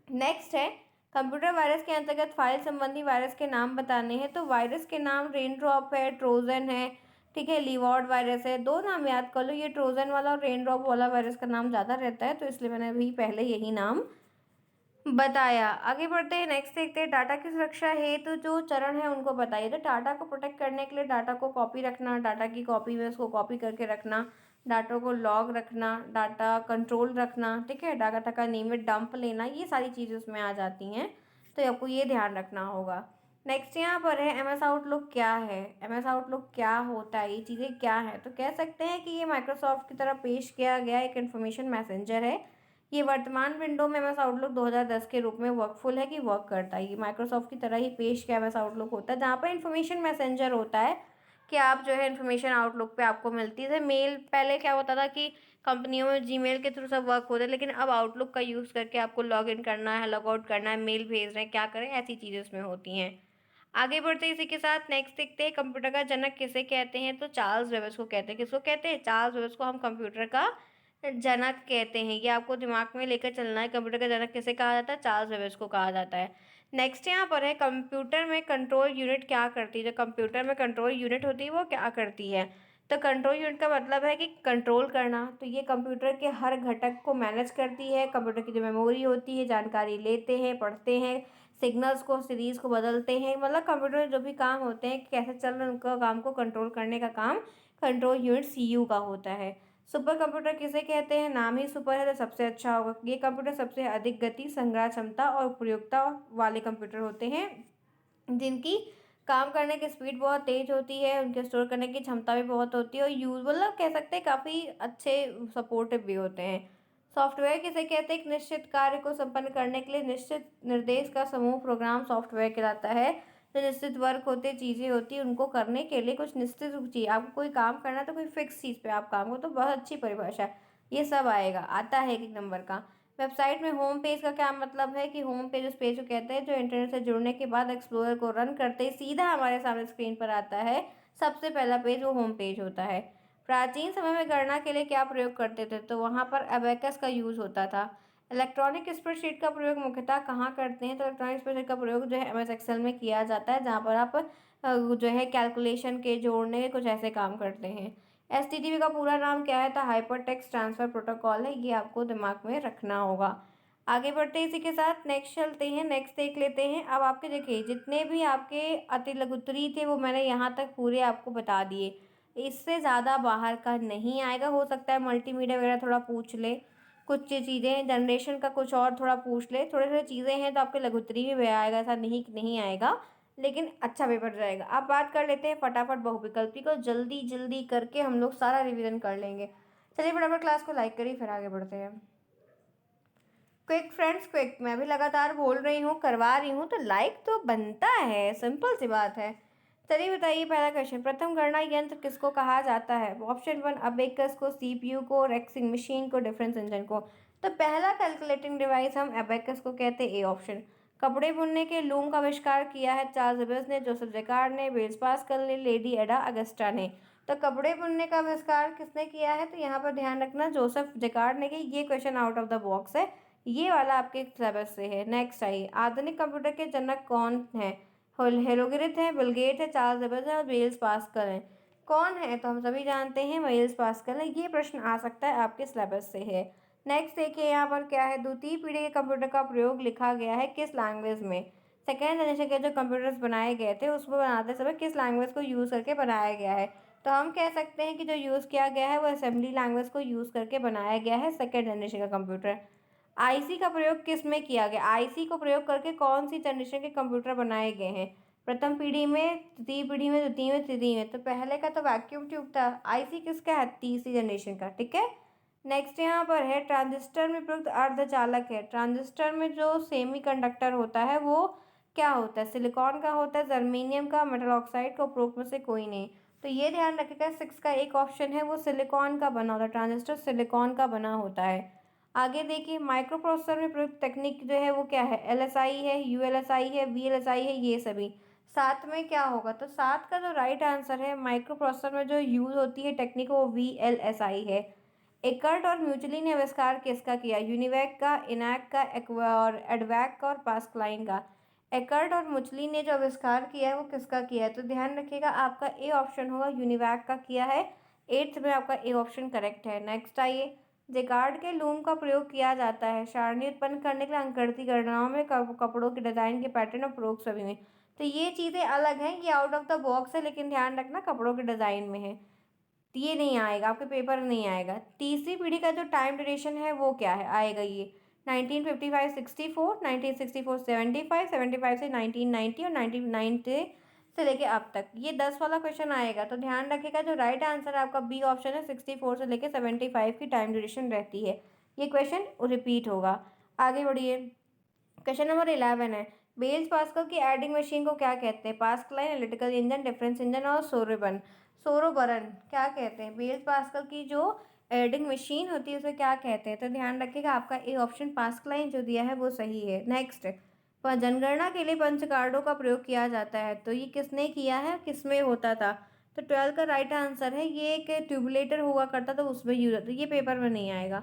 नेक्स्ट है कंप्यूटर वायरस के अंतर्गत फाइल संबंधी वायरस के नाम बताने हैं। तो वायरस के नाम रेन ड्रॉप है, ट्रोजन है, ठीक है, लीवॉर्ड वायरस है। दो नाम याद कर लो, ये ट्रोजन वाला और रेन ड्रॉप वाला वायरस का नाम ज़्यादा रहता है, तो इसलिए मैंने अभी पहले यही नाम बताया। आगे बढ़ते हैं, नेक्स्ट देखते हैं डाटा की सुरक्षा हेतु जो चरण है उनको बताइए। तो डाटा को प्रोटेक्ट करने के लिए डाटा को कॉपी रखना, डाटा की कॉपी में उसको कॉपी करके रखना, डाटा को लॉग रखना, डाटा कंट्रोल रखना, ठीक है, डाटा का नियमित डंप लेना, ये सारी चीज़ें उसमें आ जाती हैं, तो आपको ये ध्यान रखना होगा। नेक्स्ट यहाँ पर है MS आउटलुक क्या है? MS आउटलुक क्या होता है, ये चीज़ें क्या है? तो कह सकते हैं कि ये माइक्रोसॉफ्ट की तरफ पेश किया गया एक इन्फॉर्मेशन मैसेंजर है। ये वर्तमान विंडो में MS आउटलुक 2010 के रूप में वर्कफुल है कि वर्क करता है। ये माइक्रोसॉफ्ट की तरह ही पेश किया MS आउटलुक होता है, जहाँ पर इन्फॉर्मेशन मैसेंजर होता है कि आप जो है इन्फॉर्मेशन आउटलुक पे आपको मिलती है। मेल पहले क्या होता था कि कंपनियों में जीमेल के थ्रू सब वर्क होते हैं, लेकिन अब आउटलुक का यूज़ करके आपको लॉग इन करना है, लॉग आउट करना है, मेल भेज रहे हैं, क्या करें, ऐसी चीज़ें उसमें होती हैं। आगे बढ़ते हैं इसी के साथ नेक्स्ट देखते हैं कंप्यूटर का जनक किसे कहते हैं? तो चार्ल्स बेबेज को कहते हैं। किसको कहते हैं? चार्ल्स बेबेज को हम कंप्यूटर का जनक कहते हैं। ये आपको दिमाग में लेकर चलना है। कंप्यूटर का जनक किसे कहा जाता है? चार्ल्स बेबेज को कहा जाता है। नेक्स्ट यहाँ पर है कंप्यूटर में कंट्रोल यूनिट क्या करती है? जो कंप्यूटर में कंट्रोल यूनिट होती है वो क्या करती है? तो कंट्रोल यूनिट का मतलब है कि कंट्रोल करना। तो ये कंप्यूटर के हर घटक को मैनेज करती है। कंप्यूटर की जो मेमोरी होती है, जानकारी लेते हैं, पढ़ते हैं, सिग्नल्स को, सीरीज़ को बदलते हैं, मतलब कंप्यूटर में जो भी काम होते हैं कैसे चल रहे हैं उनका काम को कंट्रोल करने का काम कंट्रोल यूनिट CPU का होता है। सुपर कंप्यूटर किसे कहते हैं? नाम ही सुपर है तो सबसे अच्छा होगा। ये कंप्यूटर सबसे अधिक गति, संग्रह क्षमता और उपयोगिता वाले कंप्यूटर होते हैं, जिनकी काम करने की स्पीड बहुत तेज़ होती है, उनके स्टोर करने की क्षमता भी बहुत होती है और यूज मतलब कह सकते हैं काफ़ी अच्छे सपोर्टिव भी होते हैं। सॉफ्टवेयर किसे कहते हैं? एक निश्चित कार्य को संपन्न करने के लिए निश्चित निर्देश का समूह प्रोग्राम सॉफ्टवेयर कहलाता है। जो निश्चित वर्क होते, चीज़ें होती हैं, उनको करने के लिए कुछ निश्चित चाहिए। आपको कोई काम करना है तो कोई फिक्स चीज़ पे आप काम हो, तो बहुत अच्छी परिभाषा है। ये सब आएगा, आता है एक नंबर का। वेबसाइट में होम पेज का क्या मतलब है? कि होम पेज उस पेज को कहते हैं जो इंटरनेट से जुड़ने के बाद एक्सप्लोरर को रन करते ही सीधा हमारे सामने स्क्रीन पर आता है। सबसे पहला पेज वो होम पेज होता है। प्राचीन समय में गणना के लिए क्या प्रयोग करते थे? तो वहाँ पर अबेकस का यूज़ होता था। इलेक्ट्रॉनिक स्प्रेडशीट का प्रयोग मुख्यतः कहाँ करते हैं? तो इलेक्ट्रॉनिक स्प्रेडशीट का प्रयोग जो है एमएस एक्सेल में किया जाता है, जहाँ पर आप जो है कैलकुलेशन के जोड़ने के कुछ ऐसे काम करते हैं। एचटीटीपी का पूरा नाम क्या है? तो हाइपर टेक्स्ट ट्रांसफर प्रोटोकॉल है, ये आपको दिमाग में रखना होगा। आगे बढ़ते हैं इसी के साथ, नेक्स्ट चलते हैं, नेक्स्ट देख लेते हैं। अब आपके देखिए जितने भी आपके अति लघुत्तरी थे वो मैंने यहाँ तक पूरे आपको बता दिए, इससे ज़्यादा बाहर का नहीं आएगा। हो सकता है मल्टीमीडिया वगैरह थोड़ा पूछ ले, कुछ चीज़ें जनरेशन का कुछ और थोड़ा पूछ ले, थोड़े थोड़े चीज़ें हैं तो आपके लघुत्तरी में भी आएगा, ऐसा नहीं कि नहीं आएगा, लेकिन अच्छा पेपर जाएगा। अब बात कर लेते हैं फटाफट बहुविकल्पी को, जल्दी जल्दी करके हम लोग सारा रिविजन कर लेंगे। चलिए फटाफट क्लास को लाइक करिए, फिर आगे बढ़ते हैं। क्विक फ्रेंड्स क्विक, मैं भी लगातार बोल रही हूँ, करवा रही हूँ, तो लाइक तो बनता है, सिंपल सी बात है। चलिए बताइए पहला क्वेश्चन, प्रथम गणना यंत्र किसको कहा जाता है? ऑप्शन 1 अबेकस को, सीपीयू को, रेक्सिंग मशीन को, डिफरेंस इंजन को। तो पहला कैलकुलेटिंग डिवाइस हम अबेकस को कहते हैं, ए ऑप्शन। कपड़े बुनने के लूम का आविष्कार किया है चार्ल्स बेबेज ने, जोसेफ जैकार्ड ने, ब्लेज पास्कल ने, लेडी एडा अगस्टा ने। तो कपड़े बुनने का आविष्कार किसने किया है? तो यहाँ पर ध्यान रखना जोसेफ जैकार्ड ने, कि ये question out of the box है, ये वाला आपके सिलेबस से है। नेक्स्ट आइए, आधुनिक कंप्यूटर के जनक कौन है? हेरोगिरिथ है, बिल गेट है, चार्ल्स बेबेज है और वेल्स पास्कल है। कौन है? तो हम सभी जानते हैं वेल्स पास्कल है। ये प्रश्न आ सकता है आपके सिलेबस से है। नेक्स्ट देखिए यहाँ पर क्या है, द्वितीय पीढ़ी के कंप्यूटर का प्रयोग लिखा गया है किस लैंग्वेज में? सेकेंड जनरेशन के जो कंप्यूटर्स बनाए गए थे उसको बनाते समय किस लैंग्वेज को यूज़ करके बनाया गया है? तो हम कह सकते हैं कि जो यूज़ किया गया है वो असेंबली लैंग्वेज को यूज़ करके बनाया गया है सेकेंड जनरेशन का कंप्यूटर। आईसी का प्रयोग किस में किया गया? आईसी को प्रयोग करके कौन सी जनरेशन के कंप्यूटर बनाए गए हैं? प्रथम पीढ़ी में, तृतीय पीढ़ी में, द्वितीय में, तृतीय में। तो पहले का तो वैक्यूम ट्यूब था, आईसी किसका है? तीसरी जनरेशन का, ठीक है। नेक्स्ट यहाँ पर है, ट्रांजिस्टर में प्रयुक्त अर्धचालक है। ट्रांजिस्टर में जो सेमीकंडक्टर होता है वो क्या होता है? सिलिकॉन का होता है, जर्मेनियम का, मेटल ऑक्साइड का, उपरोक्त में से कोई नहीं। तो ये ध्यान रखिएगा, 6 का एक ऑप्शन है वो सिलिकॉन का बना होता है, ट्रांजिस्टर सिलिकॉन का बना होता है। आगे देखिए, माइक्रो प्रोसेसर में प्रयुक्त तकनीक जो है वो क्या है? एलएसआई है, यूएलएसआई है, वीएलएसआई है, ये सभी। साथ में क्या होगा? तो सात का जो राइट आंसर है, माइक्रो प्रोसेसर में जो यूज होती है टेक्निक वो वीएलएसआई है। एकर्ट और म्यूचुअली ने आविष्कार किसका किया? यूनिवैक का, इनैक का, और एडवैक का और पास्कलाइन का। एकर्ट और मुचली ने जो आविष्कार किया है वो किसका किया है? तो ध्यान रखिएगा आपका ए ऑप्शन होगा, यूनिवैक का किया है। 8th में आपका ए ऑप्शन करेक्ट है। नेक्स्ट आइए, जेकार्ड के लूम का प्रयोग किया जाता है सारणी उत्पन्न करने के लिए, अंकगणितीय गणनाओं में, कपड़ों के डिजाइन के पैटर्न और प्रयोग सभी में। तो ये चीज़ें अलग हैं, ये आउट ऑफ द बॉक्स है, लेकिन ध्यान रखना कपड़ों के डिजाइन में है, तो ये नहीं आएगा आपके पेपर में, नहीं आएगा। तीसरी पीढ़ी का जो टाइम ड्यूरेशन है वो क्या है? आएगा ये 1955 64, 1964 75, 75 से 1990 और 1990 से लेके अब तक, ये 10 वाला क्वेश्चन आएगा। तो ध्यान रखिएगा जो राइट आंसर है आपका बी ऑप्शन है, 64 से लेके 75 की टाइम ड्यूरेशन रहती है। ये क्वेश्चन रिपीट होगा। आगे बढ़िए, क्वेश्चन नंबर 11 है, बेल्स पास्कल की एडिंग मशीन को क्या कहते हैं? Pascaline, analytical engine, difference engine और सोरोबरन क्या कहते हैं? बेल्स पास्कल की जो एडिंग मशीन होती है उसे क्या कहते हैं? तो ध्यान रखिएगा आपका ए ऑप्शन पास्कलाइन जो दिया है वो सही है। नेक्स्ट, पर जनगणना के लिए पंच कार्डों का प्रयोग किया जाता है, तो ये किसने किया है, किसमें होता था? तो 12 का राइट आंसर है, ये एक ट्यूबुलेटर हुआ करता था उसमें यूज होता, ये पेपर में नहीं आएगा।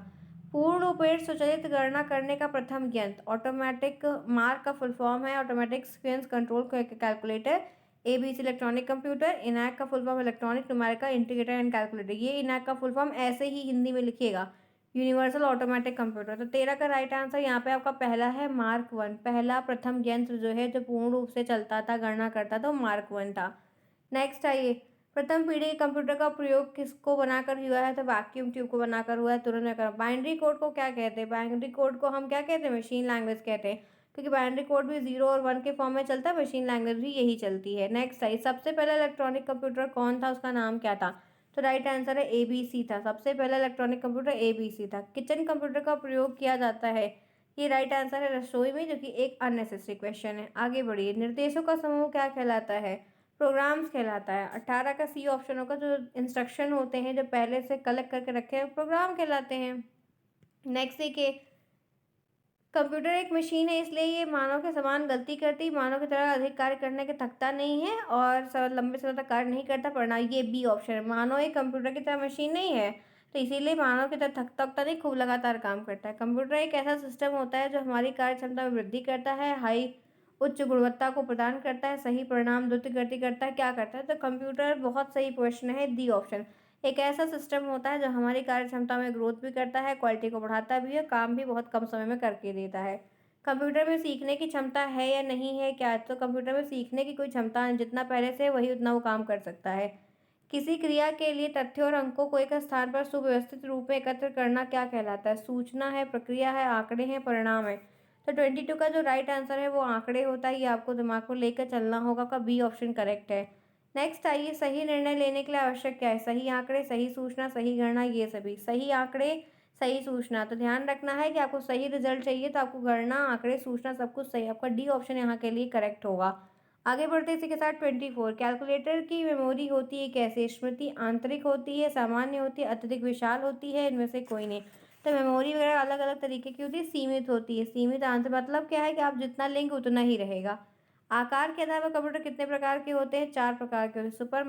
पूर्ण रूपेण स्वचालित गणना करने का प्रथम यंत्र, ऑटोमेटिक मार्क का फुल फॉर्म है automatic sequence control calculator, ABC electronic computer, ENIAC का full form electronic numerical integrator and calculator, ये इनैक का फुल फॉर्म ऐसे ही हिंदी में लिखिएगा, यूनिवर्सल ऑटोमेटिक कंप्यूटर। तो 13 का राइट आंसर यहाँ पे आपका पहला है, मार्क 1। पहला प्रथम यंत्र जो है जो पूर्ण रूप से चलता था, गणना करता था, वो मार्क 1 था। नेक्स्ट आइए, प्रथम पीढ़ी के कंप्यूटर का प्रयोग किसको बनाकर हुआ है? तो वैक्यूम ट्यूब को बनाकर हुआ है, तुरंत कर। बाइनरी कोड को क्या कहते हैं? बाइनरी कोड को हम क्या कहते हैं? मशीन लैंग्वेज कहते हैं, क्योंकि बाइनरी कोड भी 0 और 1 के फॉर्म में चलता है, मशीन लैंग्वेज भी यही चलती है। नेक्स्ट आई, सबसे पहला इलेक्ट्रॉनिक कंप्यूटर कौन था, उसका नाम क्या था? तो राइट आंसर है एबीसी था, सबसे पहला इलेक्ट्रॉनिक कंप्यूटर एबीसी था। किचन कंप्यूटर का प्रयोग किया जाता है, ये राइट आंसर है रसोई में, जो कि एक अननेसेसरी क्वेश्चन है। आगे बढ़िए, निर्देशों का समूह क्या कहलाता है? प्रोग्राम्स कहलाता है। 18 का सी ऑप्शन होगा, जो इंस्ट्रक्शन होते हैं जो पहले से कलेक्ट करके रखे हैं प्रोग्राम कहलाते हैं। नेक्स्ट देखिए, कंप्यूटर एक मशीन है, इसलिए ये मानव के समान गलती करती, मानव की तरह अधिक कार्य करने के थकता नहीं है और लंबे समय तक कार्य नहीं करता। परिणाम ये बी ऑप्शन है। मानव एक कंप्यूटर की तरह मशीन नहीं है, तो इसीलिए मानव की तरह थकता उकता नहीं, खूब लगातार काम करता है। कंप्यूटर एक ऐसा सिस्टम होता है जो हमारी कार्य क्षमता में वृद्धि करता है, उच्च गुणवत्ता को प्रदान करता है, सही परिणाम द्रुत गति करता है। क्या करता है? तो कंप्यूटर, बहुत सही प्रश्न है, डी ऑप्शन। एक ऐसा सिस्टम होता है जो हमारी कार्य क्षमता में ग्रोथ भी करता है, क्वालिटी को बढ़ाता भी है, काम भी बहुत कम समय में करके देता है। कंप्यूटर में सीखने की क्षमता है या नहीं है क्या? तो कंप्यूटर में सीखने की कोई क्षमता नहीं, जितना पहले से वही उतना वो काम कर सकता है। किसी क्रिया के लिए तथ्यों और अंकों को एक स्थान पर सुव्यवस्थित रूप में एकत्र करना क्या कहलाता है? सूचना है, प्रक्रिया है, आंकड़े हैं, परिणाम है। तो 22 का जो राइट आंसर है वो आंकड़े होता है। ये आपको दिमाग को लेकर चलना होगा। का बी ऑप्शन करेक्ट है। नेक्स्ट आइए, सही निर्णय लेने के लिए आवश्यक क्या है? सही आंकड़े, सही सूचना, सही गणना, ये सभी। सही आंकड़े, सही सूचना, तो ध्यान रखना है कि आपको सही रिजल्ट चाहिए तो आपको गणना, आंकड़े, सूचना सब कुछ सही। आपका डी ऑप्शन यहाँ के लिए करेक्ट होगा। आगे बढ़ते इसी के साथ 24, कैलकुलेटर की मेमोरी होती है कैसे? स्मृति आंतरिक होती है, सामान्य होती है, अत्यधिक विशाल होती है, इनमें से कोई नहीं। तो मेमोरी वगैरह अलग अलग तरीके की होती है। सीमित होती है। सीमित आंसर मतलब क्या है कि आप जितना लेंगे उतना ही रहेगा। आकार के आधार पर कंप्यूटर कितने प्रकार के होते हैं? 4 प्रकार के होते हैं। Super,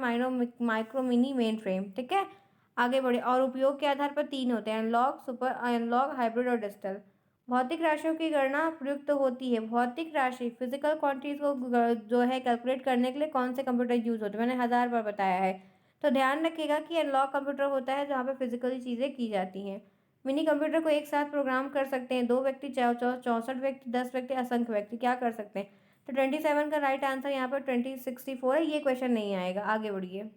micro, mini, main frame. ठीक है, आगे बढ़े। और उपयोग के आधार पर 3 होते हैं, एनालॉग, सुपर एनालॉग, हाइब्रिड और डिजिटल। भौतिक राशियों की गणना प्रयुक्त होती है। भौतिक राशि, फिजिकल क्वांटिटीज को जो है कैलकुलेट करने के लिए कौन से कंप्यूटर यूज होते हैं? मैंने 1000 बार बताया है। तो ध्यान रखिएगा कि एनालॉग कंप्यूटर होता है जहाँ पे फिजिकली चीज़ें की जाती हैं। मिनी कंप्यूटर को एक साथ प्रोग्राम कर सकते हैं 2 व्यक्ति, 64 व्यक्ति, 10 व्यक्ति, असंख्य व्यक्ति। क्या कर सकते हैं? तो 27 का राइट आंसर यहाँ पर 2064 है। ये क्वेश्चन नहीं आएगा। आगे बढ़िए।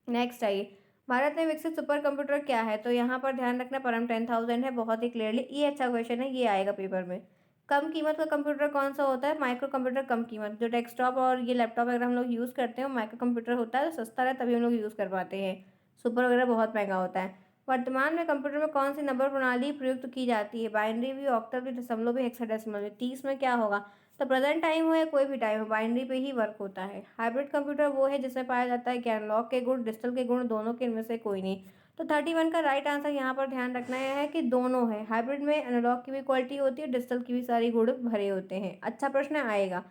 नेक्स्ट आइए, भारत में विकसित सुपर कंप्यूटर क्या है? तो यहाँ पर ध्यान रखना, परम 10,000 है, बहुत ही क्लियरली। ये अच्छा क्वेश्चन है, ये आएगा पेपर में। कम कीमत का कंप्यूटर कौन सा होता है? माइक्रो कंप्यूटर कम कीमत। जो डेस्कटॉप और ये लैपटॉप वगैरह हम लोग यूज़ करते हैं, माइक्रो कंप्यूटर होता है, सस्ता है तभी हम लोग यूज़ कर पाते हैं। सुपर वगैरह बहुत महंगा होता है। वर्तमान में कंप्यूटर में कौन सी नंबर प्रणाली प्रयुक्त की जाती है? बाइनरी भी, ऑक्टल भी, दशमलव भी, हेक्साडेसिमल भी। 30 में क्या होगा? तो प्रेजेंट टाइम हो या कोई भी टाइम हो, बाइनरी पे ही वर्क होता है। हाइब्रिड कंप्यूटर वो है जिसमें पाया जाता है कि एनालॉग के गुण, डिजिटल के गुण, दोनों के इनमें से कोई नहीं। तो 31 का राइट आंसर यहाँ पर ध्यान रखना है कि दोनों है। हाइब्रिड में एनालॉग की भी क्वालिटी होती है, डिजिटल की भी सारी गुण भरे होते हैं। अच्छा प्रश्न आएगा।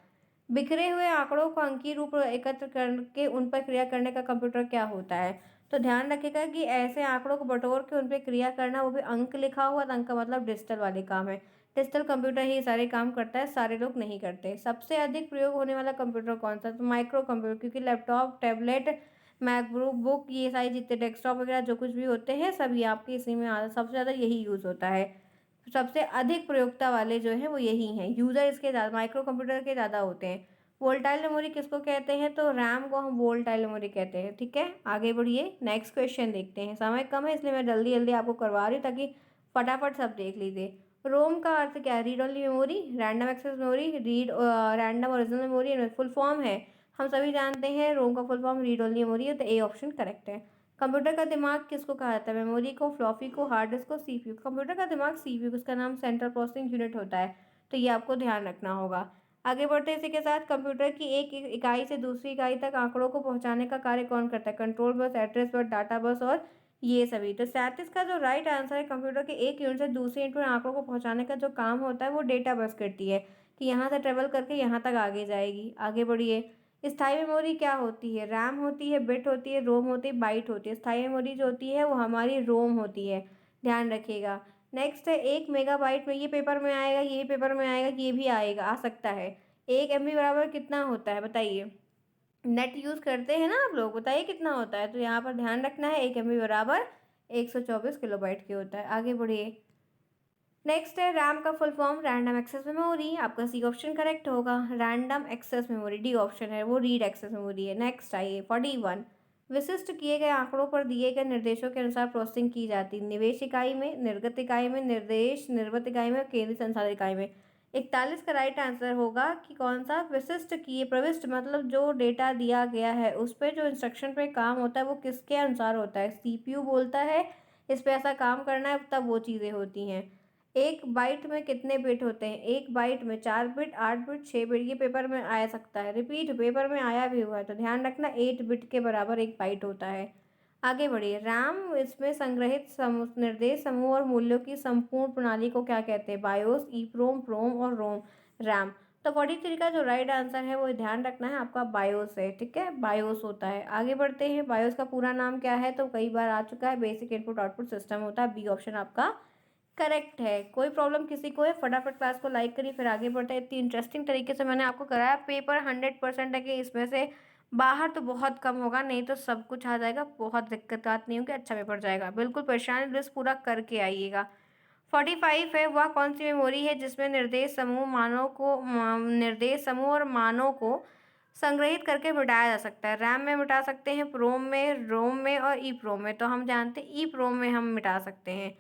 बिखरे हुए आंकड़ों को अंकीय रूप एकत्र करके उन पर क्रिया करने का कंप्यूटर क्या होता है? तो ध्यान रखिएगा कि ऐसे आंकड़ों को बटोर के उन पर क्रिया करना, वो भी अंक लिखा हुआ, तो अंक का मतलब डिजिटल वाले काम है। डिजिटल कंप्यूटर ही सारे काम करता है, सारे लोग नहीं करते। सबसे अधिक प्रयोग होने वाला कंप्यूटर कौन सा? तो माइक्रो कंप्यूटर, क्योंकि लैपटॉप, टैबलेट, मैकबुक बुक, ये सारी जितने डेस्कटॉप वगैरह जो कुछ भी होते हैं सभी आपके इसी में सबसे ज़्यादा यही यूज़ होता है। सबसे अधिक प्रयोगता वाले जो हैं वो यही हैं। यूज़र इसके ज़्यादा, माइक्रो कंप्यूटर के ज़्यादा होते हैं। वोल्टाइल मेमोरी किसको कहते हैं? तो रैम को हम वोल्टाइल मेमोरी कहते हैं। ठीक है, आगे बढ़िए, नेक्स्ट क्वेश्चन देखते हैं। समय कम है इसलिए मैं जल्दी जल्दी आपको करवा रही हूँ ताकि फटाफट सब देख लीजिए। रोम का अर्थ क्या है? Read only memory, random access memory, random original memory, full form है। हम सभी जानते हैं रोम का full form read only memory है, तो ए ऑप्शन करेक्ट है। कंप्यूटर का दिमाग किसको कहा जाता है? मेमोरी को, फ्लॉपी को, हार्ड डिस्क को, सीपीयू। कंप्यूटर का दिमाग सीपीयू, उसका नाम सेंट्रल प्रोसेसिंग यूनिट होता है, तो ये आपको ध्यान रखना होगा। आगे बढ़ते इसी के साथ, कंप्यूटर की एक इकाई से दूसरी इकाई तक आंकड़ों को पहुंचाने का कार्य कौन करता है? Control bus, address bus, data बस और ये सभी। तो 37 का जो राइट आंसर है, कंप्यूटर के एक यूनिट से दूसरे यूनिट में आंकड़ों को पहुंचाने का जो काम होता है वो डेटा बस करती है, कि यहाँ से ट्रेवल करके यहाँ तक आगे जाएगी। आगे बढ़िए। स्थायी मेमोरी क्या होती है? रैम होती है, बिट होती है, रोम होती है, बाइट होती है। स्थायी मेमोरी जो होती है वो हमारी रोम होती है, ध्यान रखिएगा। नेक्स्ट है 1 मेगाबाइट में, ये पेपर में आएगा, ये पेपर में आएगा, ये भी आएगा, आ सकता है। 1 MB बराबर कितना होता है बताइए? नेट यूज़ करते हैं ना आप लोग, बताइए कितना होता है? तो यहाँ पर ध्यान रखना है 1 MB बराबर 124 किलोबाइट की होता है। आगे बढ़िए। नेक्स्ट है रैम का full form random access memory. आपका सी ऑप्शन करेक्ट होगा। Random access memory D option है, वो रीड एक्सेस मेमोरी है। नेक्स्ट आइए 41, विशिष्ट किए गए आंकड़ों पर दिए गए निर्देशों के अनुसार प्रोसेसिंग की जाती है। निवेश इकाई में, निर्गत इकाई में, निर्देश निर्गत इकाई में, केंद्रीय संसाधन इकाई में। 41 का राइट आंसर होगा कि कौन सा? विशिष्ट किए, प्रविष्ट मतलब जो डेटा दिया गया है उस पर जो इंस्ट्रक्शन पे काम होता है वो किसके अनुसार होता है? सीपीयू बोलता है इस पे ऐसा काम करना है, तब वो चीज़ें होती हैं। 1 बाइट में कितने बिट होते हैं? 1 बाइट में 4 बिट, 8 बिट, 6 बिट। ये पेपर में आ सकता है, रिपीट पेपर में आया भी हुआ है, तो ध्यान रखना 8 बिट के बराबर 1 बाइट होता है। आगे बढ़िए। रैम इसमें संग्रहित निर्देश समूह और मूल्यों की संपूर्ण प्रणाली को क्या कहते हैं? बायोस, ईप्रोम, प्रोम और रोम। रैम। तो 43 का जो राइट आंसर है वो ध्यान रखना है आपका बायोस है, ठीक है, बायोस होता है। आगे बढ़ते हैं। बायोस का पूरा नाम क्या है? तो कई बार आ चुका है, बेसिक इनपुट आउटपुट सिस्टम होता है। बी ऑप्शन आपका करेक्ट है। कोई प्रॉब्लम किसी को है? फटाफट क्लास को लाइक करिए, फिर आगे बढ़ते हैं। इतनी इंटरेस्टिंग तरीके से मैंने आपको कराया। पेपर 100% है कि इसमें से बाहर तो बहुत कम होगा, नहीं तो सब कुछ आ जाएगा, बहुत दिक्कत नहीं होगी, अच्छा पेपर जाएगा। बिल्कुल परेशान लिस्ट पूरा करके आइएगा। 45 है, वह कौन सी मेमोरी है जिसमें निर्देश समूह और मानों को संग्रहित करके मिटाया जा सकता है? रैम में मिटा सकते हैं, प्रोम में, रोम में और ई प्रोम में। तो हम जानते हैं ई प्रोम में हम मिटा सकते हैं,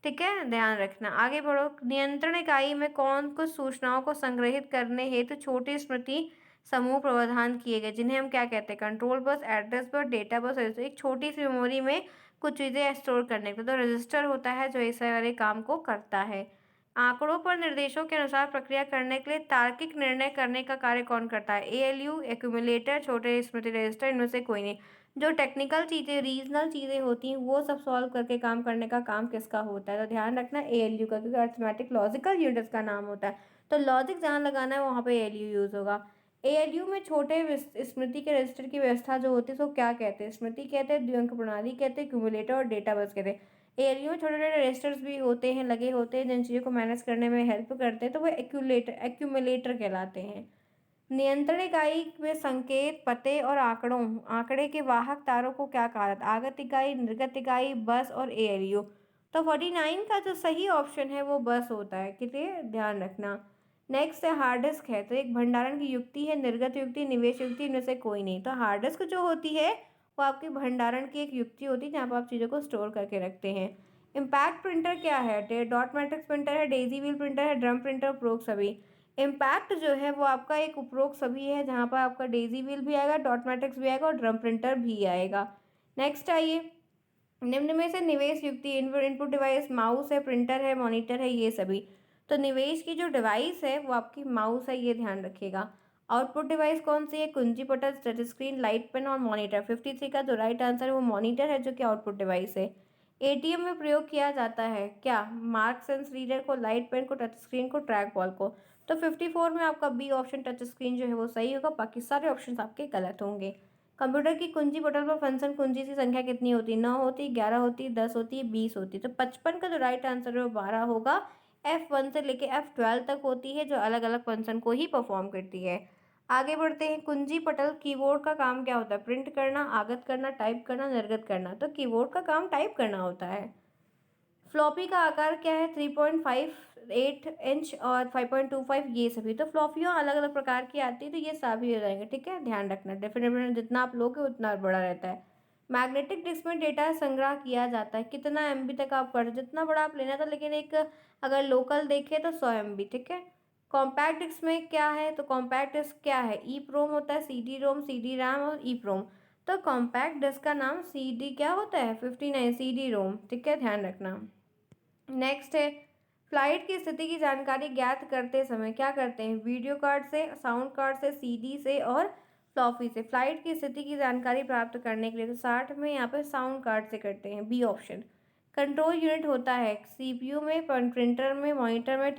ठीक है, ध्यान रखना। आगे बढ़ो। नियंत्रण इकाई में कौन कुछ सूचनाओं को संग्रहित करने हेतु छोटे स्मृति समूह प्रावधान किए गए, जिन्हें हम क्या कहते हैं? Control bus, address bus, data bus. एक छोटी सी मेमोरी में कुछ चीज़ें स्टोर करने के लिए तो रजिस्टर होता है जो इस वाले काम को करता है। आंकड़ों पर निर्देशों के अनुसार प्रक्रिया करने के लिए तार्किक निर्णय करने का कार्य कौन करता है? एएलयू, एक्यूमुलेटर, छोटे स्मृति रजिस्टर, इनमें से कोई नहीं। जो टेक्निकल चीज़ें, रीजनल चीज़ें होती हैं वो सब सॉल्व करके काम करने का काम किसका होता है? तो ध्यान रखना एएलयू का, क्योंकि अर्थमेटिक लॉजिकल यूनिट का नाम होता है। तो लॉजिक जहाँ लगाना है वहाँ पे एएलयू यूज़ होगा। एएलयू में छोटे स्मृति के रजिस्टर की व्यवस्था जो होती है उसको क्या कहते हैं? स्मृति कहते हैं, द्विअंक प्रणाली कहते हैं, क्यूमुलेटर और डेटाबेस कहते हैं। एएलयू में छोटे छोटे रजिस्टर्स भी होते हैं, लगे होते हैं, जिन चीज़ों को मैनेज करने में हेल्प करते हैं, तो वो एक्यूमुलेटर कहलाते हैं। नियंत्रण इकाई में संकेत, पते और आंकड़े के वाहक तारों को क्या कहा जाता है? आगत इकाई, निर्गत इकाई, बस और एएलयू। तो 49 का जो सही ऑप्शन है वो बस होता है, कितने ध्यान रखना। नेक्स्ट है हार्ड डिस्क है, तो एक भंडारण की युक्ति है, निर्गत युक्ति, निवेश युक्ति, इनमें से कोई नहीं। तो हार्ड डिस्क जो होती है वो आपकी भंडारण की एक युक्ति होती है जहाँ पर आप चीज़ों को स्टोर करके रखते हैं। इम्पैक्ट प्रिंटर क्या है? डॉट मैट्रिक्स प्रिंटर है, डेजी व्हील प्रिंटर है, ड्रम प्रिंटर, उपरोक्त सभी। इम्पैक्ट जो है वो आपका एक उपरोक्त सभी है जहाँ पर आपका डेजी व्हील भी आएगा, डॉट मैट्रिक्स भी आएगा और ड्रम प्रिंटर भी आएगा। नेक्स्ट आइए। निम्न में से निवेश युक्ति, इनपुट डिवाइस माउस है, प्रिंटर है, मॉनिटर है, ये सभी। तो निवेश की जो डिवाइस है वो आपकी माउस है, ये ध्यान रखिएगा। आउटपुट डिवाइस कौन सी है? कुंजी पटल, टच स्क्रीन, लाइट पेन और मॉनिटर। 53 का जो राइट आंसर है वो मॉनिटर है, जो कि आउटपुट डिवाइस है। एटीएम में प्रयोग किया जाता है क्या? मार्क सेंस रीडर को, लाइट पेन को, टच स्क्रीन को, ट्रैक बॉल को। तो 54 में आपका बी ऑप्शन टच स्क्रीन जो है वो सही होगा, बाकी सारे ऑप्शन आपके गलत होंगे। कंप्यूटर की कुंजी पटल पर फंक्शन कुंजी की संख्या कितनी होती है? 9 होती, 11 होती, 10 होती है, 20 होती है। तो 55 का जो राइट आंसर है वो 12 होगा। F1 से लेके F12 तक होती है, जो अलग अलग फंक्शन को ही परफॉर्म करती है। आगे बढ़ते हैं। कुंजी पटल कीबोर्ड का काम क्या होता है? प्रिंट करना, आगत करना, टाइप करना, निर्गत करना। तो कीबोर्ड का काम टाइप करना होता है। फ्लॉपी का आकार क्या है? 3.58 और 5.25, ये सभी। तो फ्लॉपियाँ अलग अलग प्रकार की आती है, तो ये सभी हो जाएंगे, ठीक है, ध्यान रखना। डेफिनेटली जितना आप लोगे उतना बड़ा रहता है। मैग्नेटिक डिस्क में डेटा संग्रह किया जाता है, कितना एमबी तक आप कर, जितना बड़ा आप लेना था, लेकिन एक अगर लोकल देखें तो 100 MB, ठीक है। कॉम्पैक्ट डिस्क में क्या है? तो कॉम्पैक्ट डिस्क क्या है? ई प्रोम होता है, CD रोम, CD रैम और ई प्रोम। तो कॉम्पैक्ट डिस्क का नाम CD क्या होता है? 59 CD रोम, ठीक है, ध्यान रखना। नेक्स्ट है। फ्लाइट की स्थिति की जानकारी ज्ञात करते समय क्या करते हैं? वीडियो कार्ड से, साउंड कार्ड से, सीडी से और फ्लॉपी से। फ्लाइट की स्थिति की जानकारी प्राप्त करने के लिए तो 60 में यहाँ पे साउंड कार्ड से करते हैं, बी ऑप्शन। कंट्रोल यूनिट होता है सीपीयू में, प्रिंटर में, मॉनिटर में,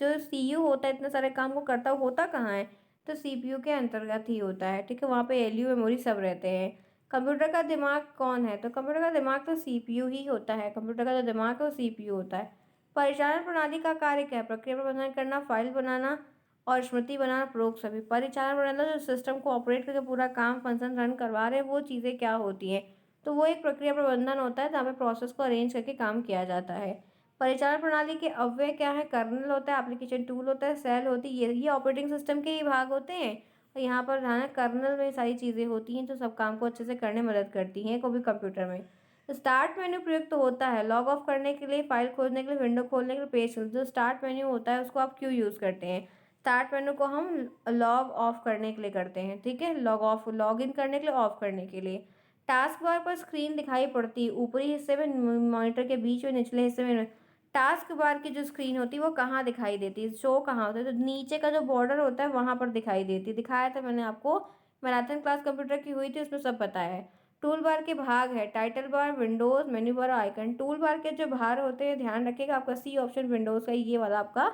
जो सीयू होता है इतने सारे काम को करता होता कहाँ है? तो सीपीयू के अंतर्गत ही होता है, ठीक है, वहाँ पे एलयू मेमोरी सब रहते हैं। कंप्यूटर का दिमाग कौन है? तो कंप्यूटर का दिमाग तो सीपीयू ही होता है, कंप्यूटर का जो दिमाग है वो सीपीयू होता है। परिचालन प्रणाली का कार्य क्या है? प्रक्रिया प्रबंधन करना, फाइल बनाना और स्मृति बनाना, प्रयोग सभी। परिचालन प्रणाली जो सिस्टम को ऑपरेट करके पूरा काम फंक्शन रन करवा रहे हैं वो चीज़ें क्या होती हैं? तो वो एक प्रक्रिया प्रबंधन होता है जहाँ पे प्रोसेस को अरेंज करके काम किया जाता है। परिचालन प्रणाली के अव्यय क्या है? कर्नल होता है, एप्लीकेशन टूल होता है, सेल होती है, ये ऑपरेटिंग सिस्टम के ही भाग होते हैं। और यहाँ पर ध्यान है कर्नल में सारी चीज़ें होती हैं जो सब काम को अच्छे से करने में मदद करती हैं कोई भी कंप्यूटर में। स्टार्ट मेन्यू प्रयुक्त होता है लॉग ऑफ करने के लिए, फाइल खोलने के लिए, विंडो खोलने के लिए, पेज खोलने। जो स्टार्ट मेन्यू होता है उसको आप क्यों यूज़ करते हैं? स्टार्ट मेन्यू को हम लॉग ऑफ करने के लिए करते हैं, ठीक है, लॉग इन करने के लिए, ऑफ करने के लिए। टास्क बार पर स्क्रीन दिखाई पड़ती है ऊपरी हिस्से में, मॉनिटर के बीच में, निचले हिस्से में। टास्क बार की जो स्क्रीन होती है वो कहाँ दिखाई देती है? शो कहाँ होता है? तो नीचे का जो बॉर्डर होता है वहाँ पर दिखाई देती है, दिखाया था मैंने आपको, मैराथन क्लास कंप्यूटर की हुई थी उसमें सब बताया है। टूल बार के भाग है title bar, Windows, menu bar, icon. Tool bar के जो बार होते हैं ध्यान रखिएगा आपका सी ऑप्शन विंडोज का ये वाला आपका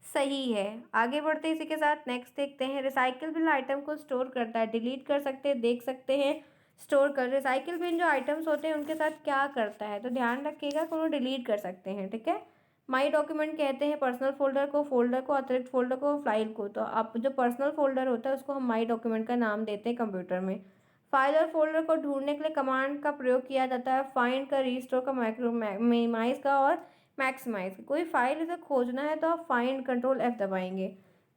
सही है। आगे बढ़ते हैं इसी के साथ नेक्स्ट देखते हैं। रिसाइकिल बिन आइटम को स्टोर करता है, डिलीट कर सकते हैं, देख सकते हैं, स्टोर कर। रिसाइकिल बिन जो आइटम्स होते हैं उनके साथ क्या करता है तो ध्यान रखिएगा कि उन्हें डिलीट कर सकते हैं, ठीक है। माई डॉक्यूमेंट कहते हैं पर्सनल फोल्डर को, अतिरिक्त फोल्डर को, फाइल को। तो आप जो पर्सनल फोल्डर होता है उसको हम माई डॉक्यूमेंट का नाम देते हैं कंप्यूटर में। फाइल और फोल्डर को ढूंढने के लिए कमांड का प्रयोग किया जाता है, फाइंड का, रीस्टोर का, मिनिमाइज का और मैक्सिमाइज। कोई फाइल इसे खोजना है तो आप फाइंड कंट्रोल F दबाएंगे।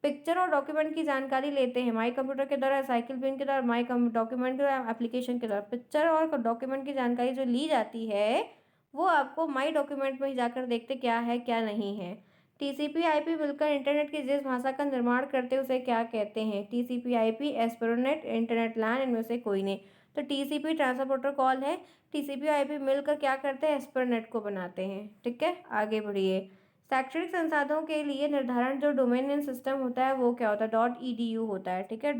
पिक्चर और डॉक्यूमेंट की जानकारी लेते हैं माई कंप्यूटर के द्वारा, साइकिल बिन के द्वारा, माई डॉक्यूमेंट के द्वारा, एप्लीकेशन के द्वारा। पिक्चर और डॉक्यूमेंट की जानकारी जो ली जाती है वो आपको माई डॉक्यूमेंट में ही जाकर देखते क्या है क्या नहीं है। TCP/IP मिलकर इंटरनेट की जिस भाषा का निर्माण करते हैं उसे क्या कहते हैं। TCP/IP, एस्पेरोनेट, इंटरनेट लैन, इनमें से कोई नहीं। तो TCP ट्रांसफर प्रोटोकॉल है, TCP/IP मिलकर क्या करते हैं एस्पेरोनेट को बनाते हैं, ठीक है। आगे बढ़िए। शैक्षणिक संसाधनों के लिए निर्धारण जो डोमेन नेम सिस्टम होता है वो क्या होता है, .edu होता है, ठीक है,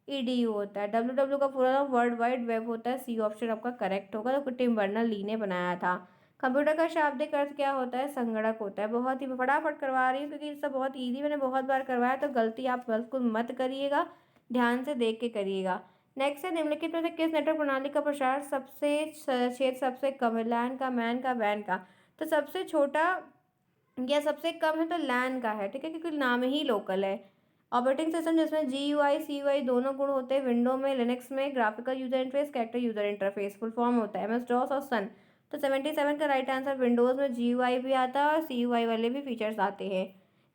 .edu होता है। WW का पूरा नाम वर्ल्ड वाइड वेब होता है, सी ऑप्शन आपका करेक्ट होगा, तो टिम बर्नर ली ने बनाया था। कंप्यूटर का शाब्दिक अर्थ क्या होता है, संगणक होता है। बहुत ही फटाफट करवा रही हूँ क्योंकि ये सब बहुत ईजी मैंने बहुत बार करवाया, तो गलती आप बिल्कुल मत करिएगा, ध्यान से देख के करिएगा। नेक्स्ट है निम्नलिखित में से किस नेटवर्क प्रणाली का प्रसार सबसे क्षेत्र सबसे कम है, लैन का, मैन का, वैन का। तो सबसे छोटा या सबसे कम है तो लैन का है, ठीक है, क्योंकि नाम ही लोकल है। ऑपरेटिंग सिस्टम जिसमें GUI CUI दोनों गुण होते हैं, विंडो में, लिनक्स में graphical user interface, character user interface, full form होता है MS DOS और सन। तो 77 का राइट आंसर, विंडोज़ में GUI भी आता है और CUI वाले भी फीचर्स आते हैं।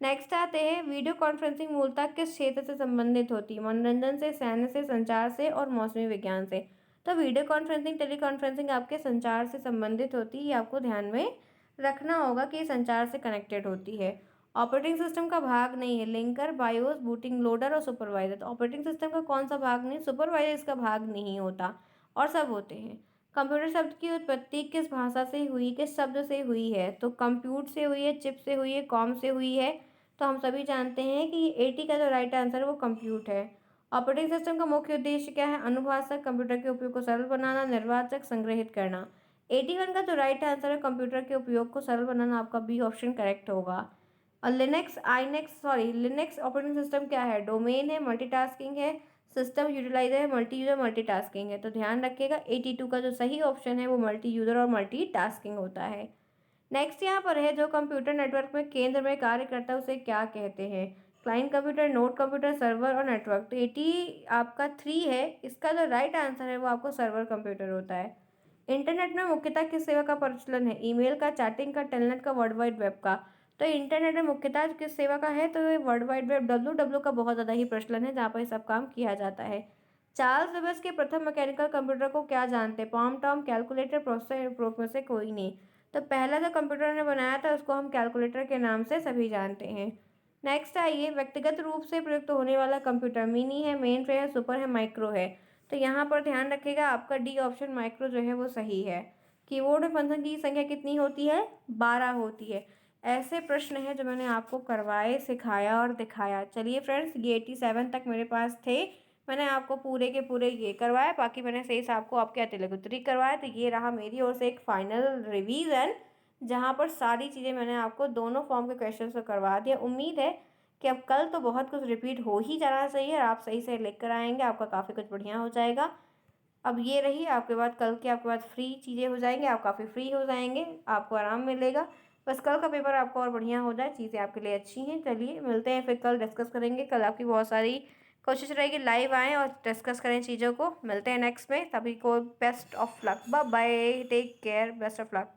नेक्स्ट आते हैं वीडियो कॉन्फ्रेंसिंग मूलतः किस क्षेत्र से संबंधित होती है, मनोरंजन से, सैन्य से, संचार से और मौसमी विज्ञान से। तो वीडियो कॉन्फ्रेंसिंग टेलीकॉन्फ्रेंसिंग आपके संचार से संबंधित होती है, ये आपको ध्यान में रखना होगा कि ये संचार से कनेक्टेड होती है। ऑपरेटिंग सिस्टम का भाग नहीं है, लिंकर, बायोस, बूटिंग लोडर और सुपरवाइजर। तो ऑपरेटिंग सिस्टम का कौन सा भाग नहीं, सुपरवाइजर इसका भाग नहीं होता और सब होते हैं। कंप्यूटर शब्द की उत्पत्ति किस भाषा से हुई, किस शब्द से हुई है, तो कंप्यूट से हुई है, चिप से हुई है, कॉम से हुई है। तो हम सभी जानते हैं कि 80 का जो राइट आंसर है वो कंप्यूट है। ऑपरेटिंग सिस्टम का मुख्य उद्देश्य क्या है, अनुभाषक, कंप्यूटर के उपयोग को सरल बनाना, निर्वाचक, संग्रहित करना। 81 का जो राइट आंसर है कंप्यूटर के उपयोग को सरल बनाना, आपका बी ऑप्शन करेक्ट होगा। और लिनक्स ऑपरेटिंग सिस्टम क्या है, डोमेन है, मल्टीटास्किंग है, सिस्टम यूटिलाइजर है, मल्टी यूजर मल्टीटास्किंग है। तो ध्यान रखिएगा 82 का जो सही ऑप्शन है वो मल्टी यूजर और मल्टीटास्किंग होता है। नेक्स्ट यहाँ पर है जो कंप्यूटर नेटवर्क में केंद्र में कार्य करता है उसे क्या कहते हैं, client computer, node computer, server और नेटवर्क। तो 80 आपका 3 है, इसका जो राइट आंसर है वो आपको सर्वर कंप्यूटर होता है। इंटरनेट में मुख्यतः किस सेवा का प्रचलन है, ईमेल का, चैटिंग का, टेलनेट का, वर्ल्ड वाइड वेब का। तो इंटरनेट में मुख्यतः किस सेवा का है तो ये वर्ल्ड वाइड वेब WW का बहुत ज़्यादा ही प्रचलन है जहाँ पर सब काम किया जाता है। चार्ल्स बेबेज के प्रथम मैकेनिकल कंप्यूटर को क्या जानते हैं, पॉम टॉम, कैलकुलेटर, प्रोसेसर, प्रोप में से कोई नहीं। तो पहला जो कंप्यूटर ने बनाया था उसको हम कैलकुलेटर के नाम से सभी जानते हैं। नेक्स्ट आइए, व्यक्तिगत रूप से प्रयुक्त होने वाला कंप्यूटर मिनी है, मेन फ्रेम है, सुपर है, माइक्रो है। तो यहाँ पर ध्यान रखिएगा आपका डी ऑप्शन माइक्रो जो है वो सही है। कीबोर्ड में फंक्शन की संख्या कितनी होती है, 12 होती है। ऐसे प्रश्न हैं जो मैंने आपको करवाए, सिखाया और दिखाया। चलिए फ्रेंड्स, ये 87 तक मेरे पास थे, मैंने आपको पूरे के पूरे ये करवाया, बाकी मैंने सही से आपको आपके अतिरिक्त उत्तरी करवाया। तो ये रहा मेरी ओर से एक फाइनल रिवीजन जहाँ पर सारी चीज़ें मैंने आपको दोनों फॉर्म के क्वेश्चन को करवा दिया। उम्मीद है कि अब कल तो बहुत कुछ रिपीट हो ही जाना चाहिए और आप सही से लिख कर आएंगे, आपका काफ़ी कुछ बढ़िया हो जाएगा। अब ये रही आपके बाद, कल के आपके बाद फ्री चीज़ें हो जाएंगी, आप काफ़ी फ्री हो जाएंगे, आपको आराम मिलेगा। बस कल का पेपर आपको और बढ़िया हो जाए, चीज़ें आपके लिए अच्छी हैं। चलिए मिलते हैं फिर, कल डिस्कस करेंगे। कल आपकी बहुत सारी कोशिश रहेगी लाइव आएँ और डिस्कस करें चीज़ों को। मिलते हैं नेक्स्ट में, सभी को best of luck, bye bye, take care, best of luck.